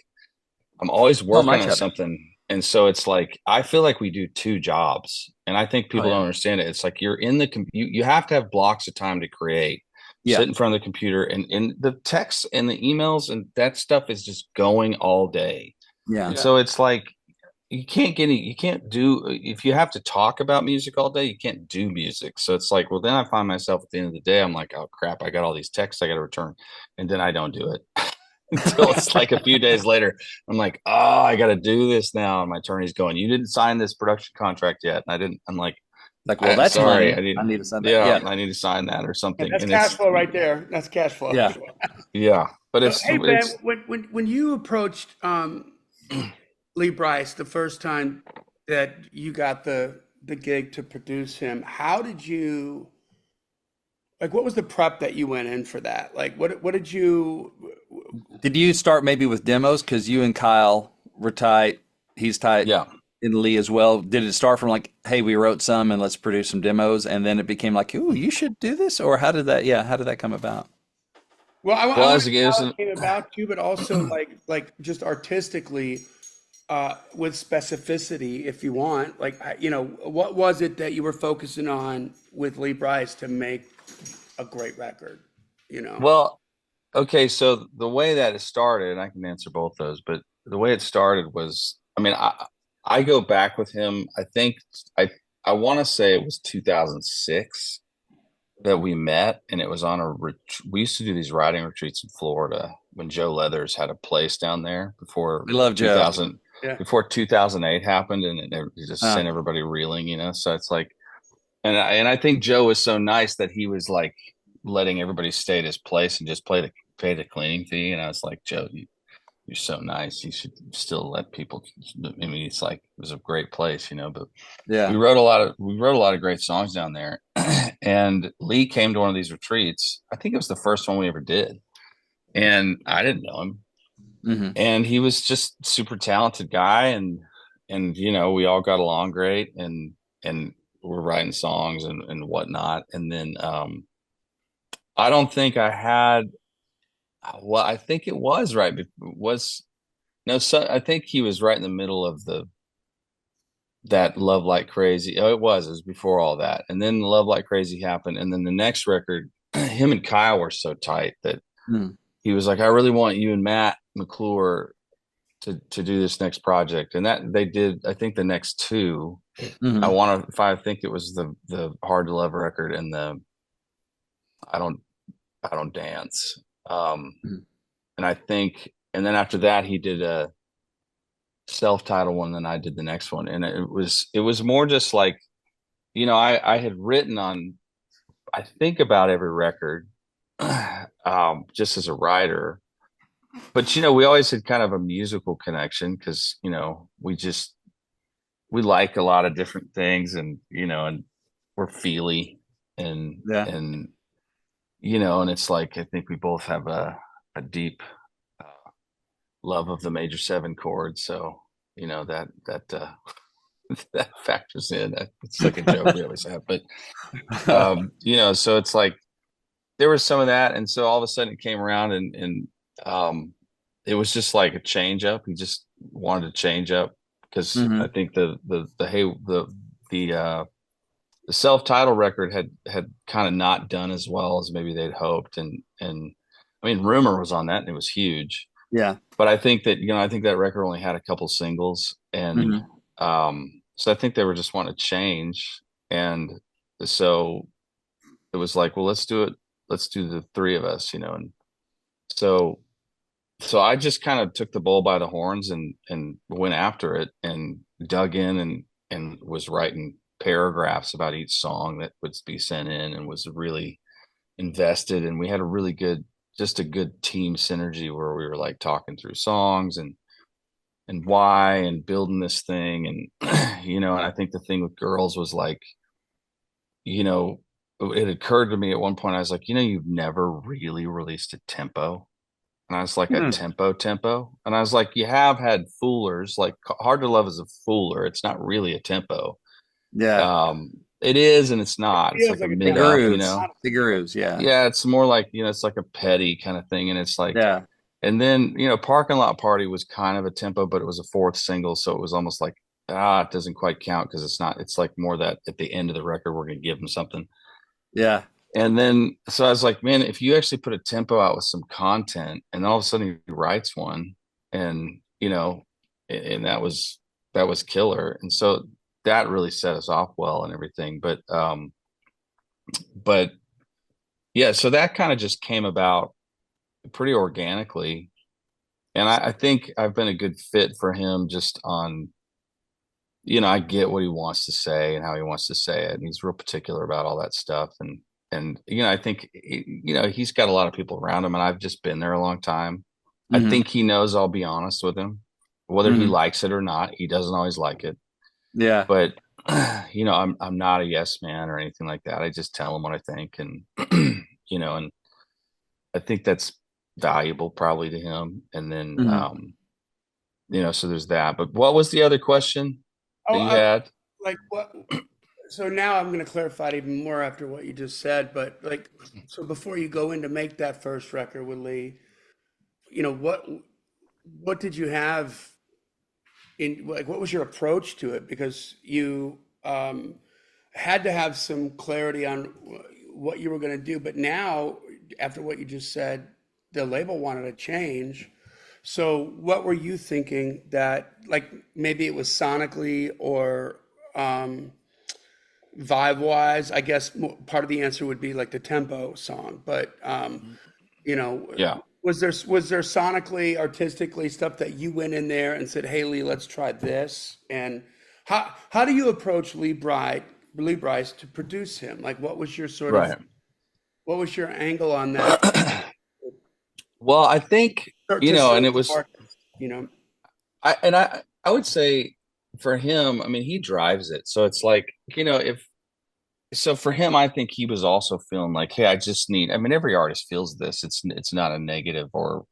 I'm always so working much on of it. something. And so it's like, I feel like we do two jobs. And I think Oh, people don't yeah. understand it. It's like you're in you have to have blocks of time to create, Yeah. sit in front of the computer, and the texts and the emails and that stuff is just going all day. Yeah. And so it's like, you can't do, if you have to talk about music all day, you can't do music. So it's like, well, then I find myself at the end of the day, I'm like, oh crap, I got all these texts I got to return. And then I don't do it. Until it's like a few days later, I'm like, oh, I got to do this now. And my attorney's going, you didn't sign this production contract yet. And I didn't. I'm like, Like, well, that's sorry, money. I didn't. I need to send that. Yeah, Yeah. I need to sign that or And something. that's And cash flow right there. That's cash flow. Yeah. yeah, but So, it's hey Ben, when you approached Lee Brice the first time that you got the gig to produce him, how did you like? What was the prep that you went in for that? Like, what did you? Did you start maybe with demos? Because you and Kyle were tight. He's tight. yeah. in Lee as well. Did it start from like, hey, we wrote some and let's produce some demos, and then it became like, ooh, you should do this? Or how did that, yeah, how did that come about? Well, I Well, want as to it know gives, how it came about too, but also like just artistically, with specificity, if you want. Like, what was it that you were focusing on with Lee Brice to make a great record? You know. well, okay, so the way that it started, and I can answer both those, but the way it started was, I mean, I go back with him. I think I I want to say it was 2006 that we met, and it was on a we used to do these writing retreats in Florida when Joe Leathers had a place down there We love Joe. 2000 Yeah. before 2008 happened, and it just Uh, sent everybody reeling, So it's like, and I think Joe was so nice that he was like letting everybody stay at his place and just pay the cleaning fee. And I was like, Joe, you're so nice. You should still let people. I mean, it's like it was a great place, But yeah. we wrote a lot of great songs down there. And Lee came to one of these retreats. I think it was the first one we ever did, and I didn't know him. Hmm. And he was just super talented guy, and we all got along great, and we're writing songs and whatnot. And then I don't think I had. Well, I think it was right. Was no, so I think he was right in the middle of the that Love Like Crazy. Oh, it was before all that. And then Love Like Crazy happened. And then the next record, him and Kyle were so tight that Hmm. he was like, I really want you and Matt McClure to do this next project. And that they did, I think the next two. Hmm. If I think it was the Hard to Love record and the I don't I don't dance. Um and I think and then after that he did a self-titled one, then I did the next one. And it was more just like, I had written on I think about every record, just as a writer. But we always had kind of a musical connection because we like a lot of different things, and we're feely, and Yeah. and and it's like I think we both have a deep love of the major seven chord, so that that factors in. It's like a joke we always have, but so it's like there was some of that, and so all of a sudden it came around, and it was just like a change up. He just wanted to change up because I Hmm. think the self-titled record had kind of not done as well as maybe they'd hoped, and I mean Rumor was on that and it was huge, Yeah. but I think that record only had a couple singles, and Hmm. so I think they were just wanting to change, and so it was like, well, let's do it. Let's do the three of us, and so I just kind of took the bull by the horns and went after it and dug in and was writing paragraphs about each song that would be sent in, and was really invested. And we had a really just a good team synergy where we were like talking through songs and why and building this thing. And and I think the thing with Girls was like, you know, it occurred to me at one point, I was like, you've never really released a tempo. And I was like, a Hmm. tempo. And I was like, you have had foolers, like Hard to Love is a fooler. It's not really a tempo. Yeah. It is, and it's It not. It's feels like a like a The mid tempo, up, but it's grooves. not. The grooves. Yeah. Yeah, it's more like, it's like a petty kind of thing. And it's like, Yeah. and then, Parking Lot Party was kind of a tempo, but it was a fourth single. So it was almost like, it doesn't quite count because it's not, it's like more that at the end of the record, we're going to give them something. Yeah. And then, so I was like, man, if you actually put a tempo out with some content, and then all of a sudden he writes one, and and that was killer. And so that really set us off well and everything. But yeah, so that kind of just came about pretty organically, and I think I've been a good fit for him just on, I get what he wants to say and how he wants to say it, and he's real particular about all that stuff. And I think he's got a lot of people around him, and I've just been there a long time. I Hmm. think he knows I'll be honest with him, whether he Hmm. likes it or not. He doesn't always like it, Yeah. but I'm not a yes man or anything like that. I just tell him what I think, and and I think that's valuable probably to him. And then Hmm. so there's that. But what was the other question? Oh, that you had? like what? So now I'm going to clarify it even more after what you just said. But like, so before you go in to make that first record with Lee, what did you have in like what was your approach to it? Because you had to have some clarity on what you were going to do. But now, after what you just said, the label wanted to change. So what were you thinking that like maybe it was sonically or vibe wise? I guess part of the answer would be like the tempo song, but you know, Yeah. was there sonically, artistically stuff that you went in there and said, "Hey Lee, let's try this"? And how do you approach Lee Bryce to produce him? Like, Right. what was your angle on that Well, I think, to and serve it the was, market? You know, I would say for him, I mean, he drives it. So it's like, if, so for him, I think he was also feeling like, hey, I just need, I mean, every artist feels this. It's not a negative or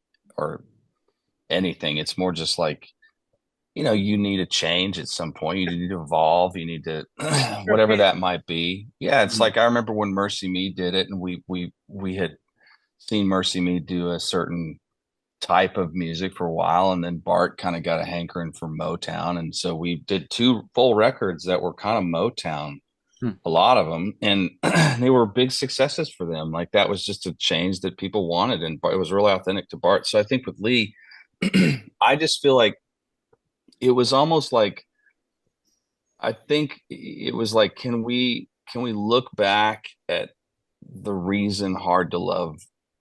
anything. It's more just like, you need a change at some point. You need to evolve. You need to, you're a whatever fan. that might be. Yeah. It's Mhm. like, I remember when Mercy Me did it and we had seen Mercy Me do a certain type of music for a while, and then Bart kind of got a hankering for Motown, and so we did two full records that were kind of Motown, Hmm. a lot of them, and they were big successes for them. Like that was just a change that people wanted, and it was really authentic to Bart. So I think with Lee, I just feel like it was almost like, I think it was like, can we look back at the reason Hard to Love,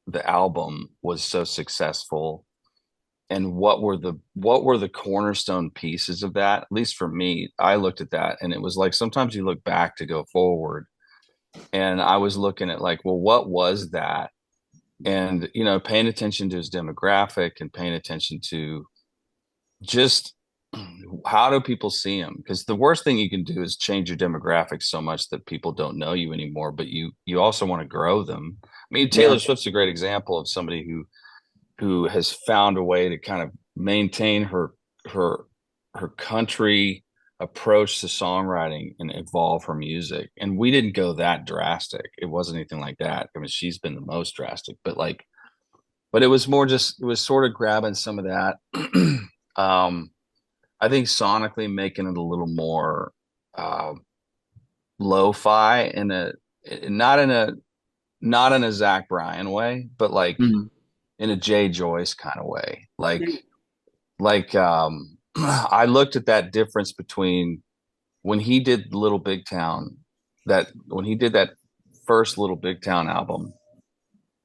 the album, was so successful, and what were the cornerstone pieces of that? At least for me, I looked at that and it was like, sometimes you look back to go forward, and I was looking at like, well, what was that? And paying attention to his demographic and paying attention to just how do people see him, because the worst thing you can do is change your demographic so much that people don't know you anymore, but you also want to grow them. I mean, Yeah. Taylor Swift's a great example of somebody who has found a way to kind of maintain her her country approach to songwriting and evolve her music. And we didn't go that drastic. It wasn't anything like that. I mean, she's been the most drastic, but it was more just, it was sort of grabbing some of that. um, I think sonically making it a little more uh, lo-fi, in a not in a not in a Zach Bryan way, but like Mhm. in a Jay Joyce kind of way. Like I looked at that difference between when he did Little Big Town, that when he did that first Little Big Town album,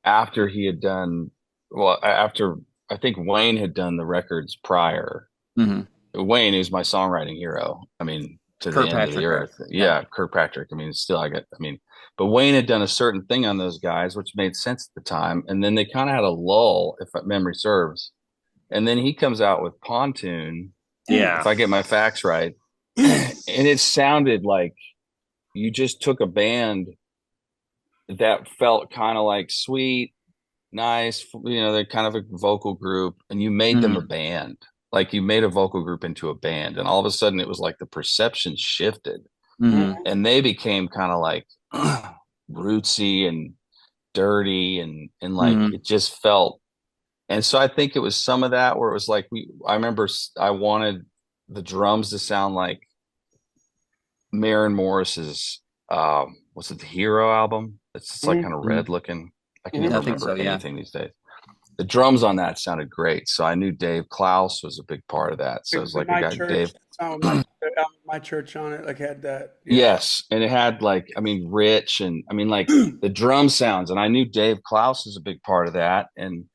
after he had done, well, after I think Wayne had done the records prior. Mhm. Wayne is my songwriting hero. I mean, to the end of the Kirkpatrick, right? earth. Yeah. Yeah, Kirkpatrick. I mean, still, but Wayne had done a certain thing on those guys, which made sense at the time. And then they kind of had a lull, if memory serves. And then he comes out with Pontoon, Yeah. if I get my facts right. And it sounded like you just took a band that felt kind of like sweet, nice, they're kind of a vocal group, and you made them a Mhm. band. Like you made a vocal group into a band, and all of a sudden it was like the perception shifted, Mhm. and they became kind of like rootsy and dirty, and like Mhm. it just felt. And so I think it was some of that where it was like, I remember I wanted the drums to sound like Maren Morris's, what's it, the Hero album? It's like kind of Mhm. red looking. I can Yeah, never I think so. remember Yeah. anything these days. The drums on that sounded great. So I knew Dave Klaus was a big part of that. So it was like, I My got church, Dave. song, my church on it, like had that. Yeah. Yes. And it had like, I mean, Rich, and I mean, like the drum sounds. And I knew Dave Klaus was a big part of that. And,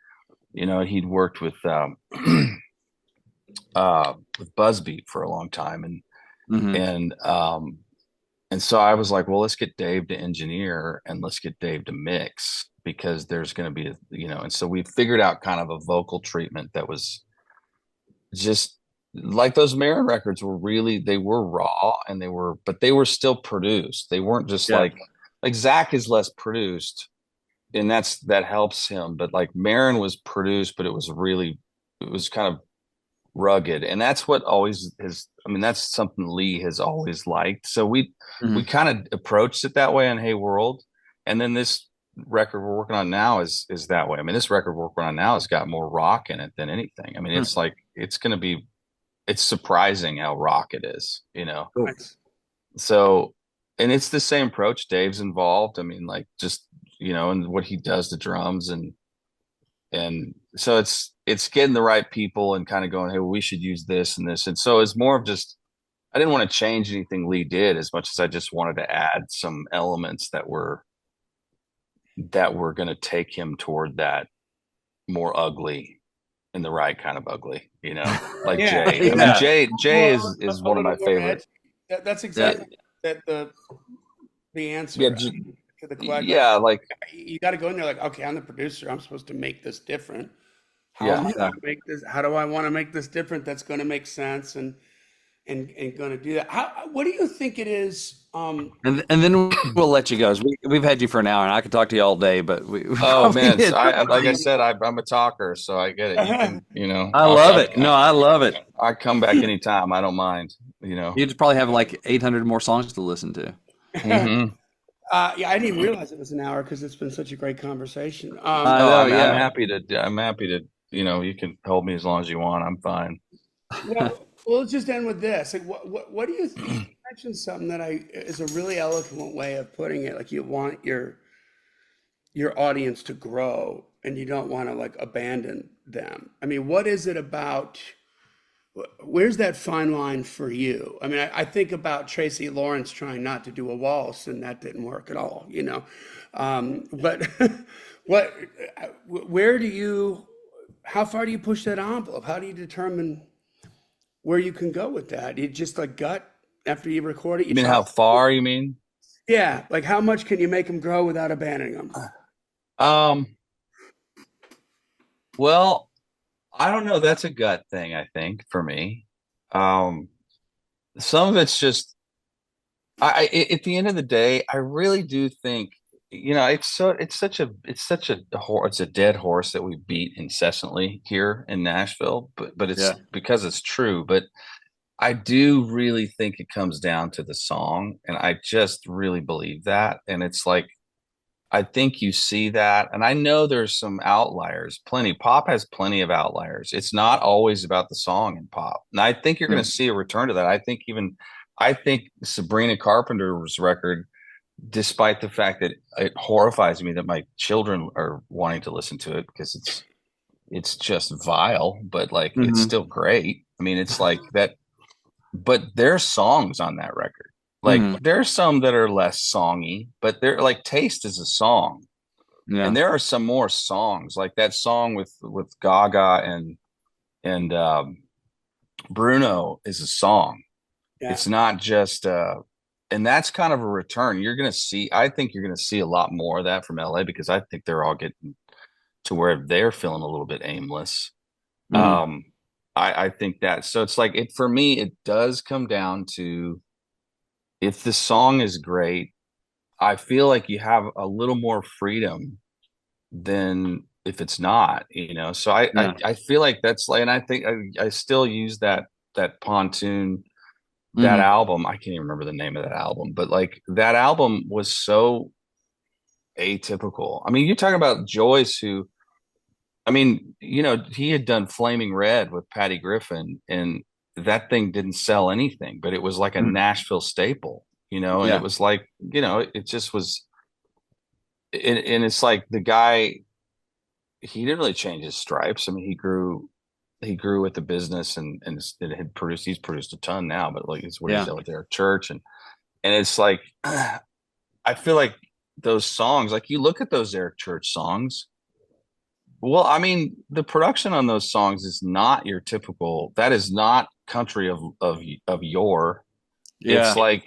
he'd worked with Buzzbeat for a long time. Mhm. And and so I was like, well, let's get Dave to engineer and let's get Dave to mix, because there's going to be and so we figured out kind of a vocal treatment that was just like those Marin records were really, they were raw, and but they were still produced. They weren't just Yeah. like Zach is less produced, and that helps him. But like Marin was produced, but it was kind of rugged, and that's what always is. I mean, that's something Lee has always liked. So we Mhm. kind of approached it that way on Hey World, and then this record we're working on now is that way. I mean, this record we're working on now has got more rock in it than anything. I mean, Hmm. it's like it's going to be it's surprising how rock it is, you know. Cool. Nice. So, and it's the same approach. Dave's involved. I mean, like just and what he does to drums and so it's getting the right people and kind of going, hey, well, we should use this and this. And so it's more of just I didn't want to change anything Lee did as much as I just wanted to add some elements that were going to take him toward that more ugly in the right kind of ugly, like Yeah, Jay. I mean, Yeah. Jay is a one of little my more favorite. edge. That's Yeah. exactly the Yeah, answer to the question. Like, yeah, like you got to go in there like, okay, I'm the producer. I'm supposed to make this different. How am yeah. I Yeah. going to make this? How do I want to make this different? That's going to make sense and going to do that. What do you think it is? And then we'll let you go. 'Cause we've had you for an hour, and I could talk to you all day, but we Oh probably man, so did. I like I said, I'm a talker, so I get it. You can, I love it. No, I love it. I come back anytime. I don't mind. You just probably have like 800 more songs to listen to. Hmm. Yeah, I didn't even realize it was an hour because it's been such a great conversation. I No, know. I'm Yeah. happy to. I'm happy to. You can hold me as long as you want. I'm fine. Well, let's just end with this. Like, what do you think? You mentioned something that is a really eloquent way of putting it. Like, you want your audience to grow, and you don't want to like abandon them. I mean, what is it about? Where's that fine line for you? I mean, I think about Tracy Lawrence trying not to do a waltz, and that didn't work at all, but what, where do you, how far do you push that envelope? How do you determine where you can go with that? You just like gut after you record it, you You mean try. how far? You mean? Yeah, like how much can you make them grow without abandoning them? Um. Well, I don't know. That's a gut thing, I think, for me. Um. Some of it's just at the end of the day, I really do think, it's a dead horse that we beat incessantly here in Nashville, but Yeah. it's because it's true. But I do really think it comes down to the song, and I just really believe that. And it's like I think you see that, and I know there's some outliers. Plenty. Pop has plenty of outliers. It's not always about the song in pop, and I think you're going Mm. to see a return to that. I think Sabrina Carpenter's record, despite the fact that it horrifies me that my children are wanting to listen to it because it's just vile, but like it's Hmm. still great. I mean, it's like that, but there's songs on that record. Like Hmm. there's some that are less songy, but they're like Taste is a song. And Yeah. there are some more songs like that song with Gaga and Bruno is a song. Yeah. It's not just and that's kind of a return. I think you're gonna see a lot more of that from LA because I think they're all getting to where they're feeling a little bit aimless. Hmm. Um I think that so it's like it for me, it does come down to if the song is great, I feel like you have a little more freedom than if it's not. So Yeah. I feel like that's like, and I think I still use that pontoon, that Hmm. album. I can't even remember the name of that album, but like that album was so atypical. I mean, you're talking about Joyce, who, I mean, he had done Flaming Red with Patty Griffin, and that thing didn't sell anything, but it was like a Nashville staple, and it Yeah. was like, it just was, and it's like the guy, he didn't really change his stripes. I mean, he grew with the business and he's produced a ton now, but like it's what he's Yeah. done with Eric Church and it's like I feel like those songs, like you look at those Eric Church songs. Well, I mean, the production on those songs is not your typical. That is not country of yore. It's Yeah. like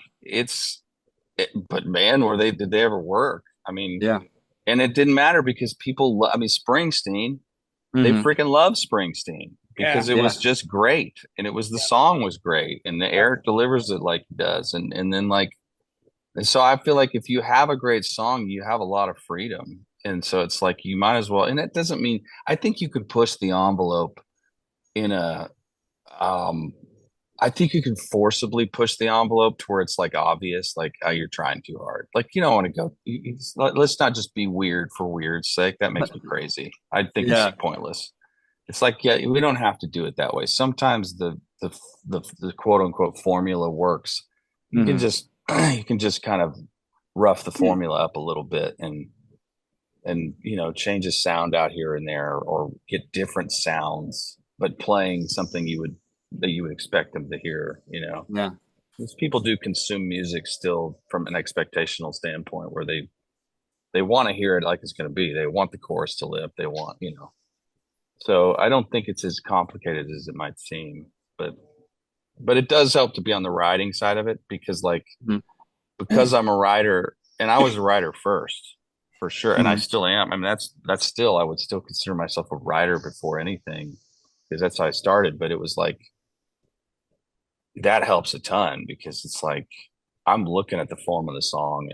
but man, did they ever work? I mean, Yeah. and it didn't matter because I mean, Springsteen. They Hmm. freaking love Springsteen Yeah. because it Yeah. was just great, and it was the Yeah. song was great, and the Yeah. Eric delivers it like he does, and then like, and so I feel like if you have a great song, you have a lot of freedom, and so it's like you might as well. And that doesn't mean I think you could push the envelope in a I think you can forcibly push the envelope to where it's like obvious, like, oh, you're trying too hard. Like, you don't want to go. Let's not just be weird for weird's sake. That makes me crazy. I think it's Yeah. pointless. It's like, yeah, we don't have to do it that way. Sometimes the quote unquote formula works. You can just you can just kind of rough the formula up a little bit and change a sound out here and there or get different sounds, but playing something that you would expect them to hear. Yeah. Because people do consume music still from an expectational standpoint where they want to hear it like it's going to be. They want the chorus to live. They want. So I don't think it's as complicated as it might seem, but it does help to be on the writing side of it because because I'm a writer and I was a writer first for sure. And I still am. I mean, that's still, I would still consider myself a writer before anything because that's how I started. But it was like, that helps a ton because it's like, I'm looking at the form of the song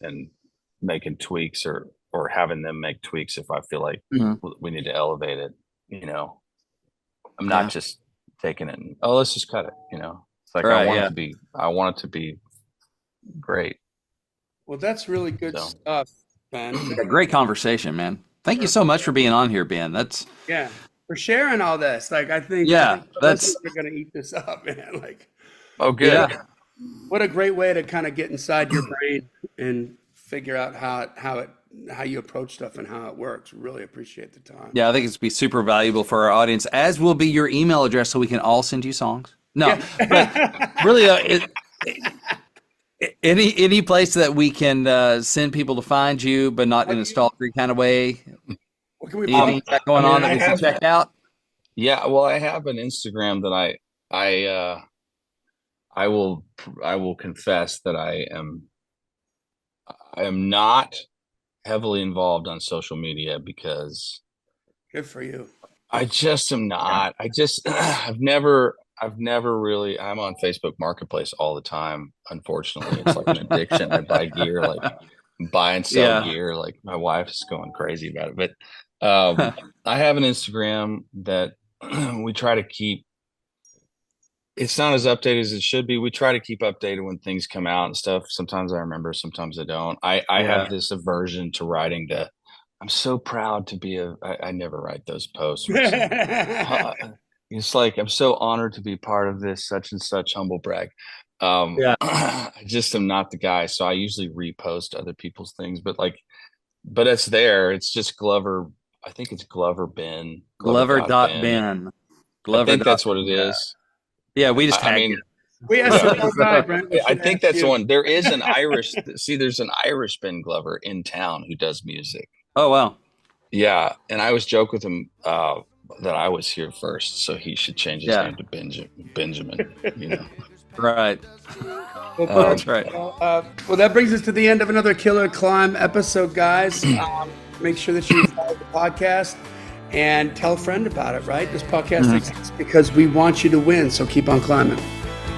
and making tweaks or having them make tweaks if I feel like we need to elevate it. I'm not just taking it and, let's just cut it. It's like I want it to be great. Well, that's really good stuff, Ben. Great conversation, man. Thank you so much for being on here, Ben. For sharing all this. Like, I think they're gonna eat this up, man. Like, oh, good. Yeah. What a great way to kind of get inside your brain and figure out how you approach stuff and how it works. Really appreciate the time. Yeah, I think it's be super valuable for our audience, as will be your email address, so we can all send you songs. No, but really, any place that we can send people to find you, but not in a stalkery kind of way. What can we Anything going on that we can check out? Yeah, well, I have an Instagram that I will confess that I am not heavily involved on social media because good for you. I just am not. I've never really. I'm on Facebook Marketplace all the time. Unfortunately, it's like an addiction. I buy gear, like buy and sell gear. Like my wife's going crazy about it. But I have an Instagram that we try to keep. It's not as updated as it should be. We try to keep updated when things come out and stuff. Sometimes I remember, sometimes I don't. I have this aversion to writing I'm so proud to be I never write those posts. It's like, I'm so honored to be part of this such and such humble brag. I just am not the guy. So I usually repost other people's things, but it's there. It's just Glover. I think it's Glover Ben. Glover.Ben. I think that's what it is. Yeah, we just tagged it. We asked the wrong guy, Brent. I think that's the one. There is an Irish. There's an Irish Ben Glover in town who does music. Oh, wow. Yeah. And I was joke with him that I was here first. So he should change his name to Benjamin, Right. Well, that's right. Well, that brings us to the end of another Killer Climb episode, guys. Make sure that you follow the podcast and tell a friend about it, right? This podcast exists because we want you to win. So keep on climbing.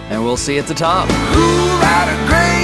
And we'll see you at the top. Who write a great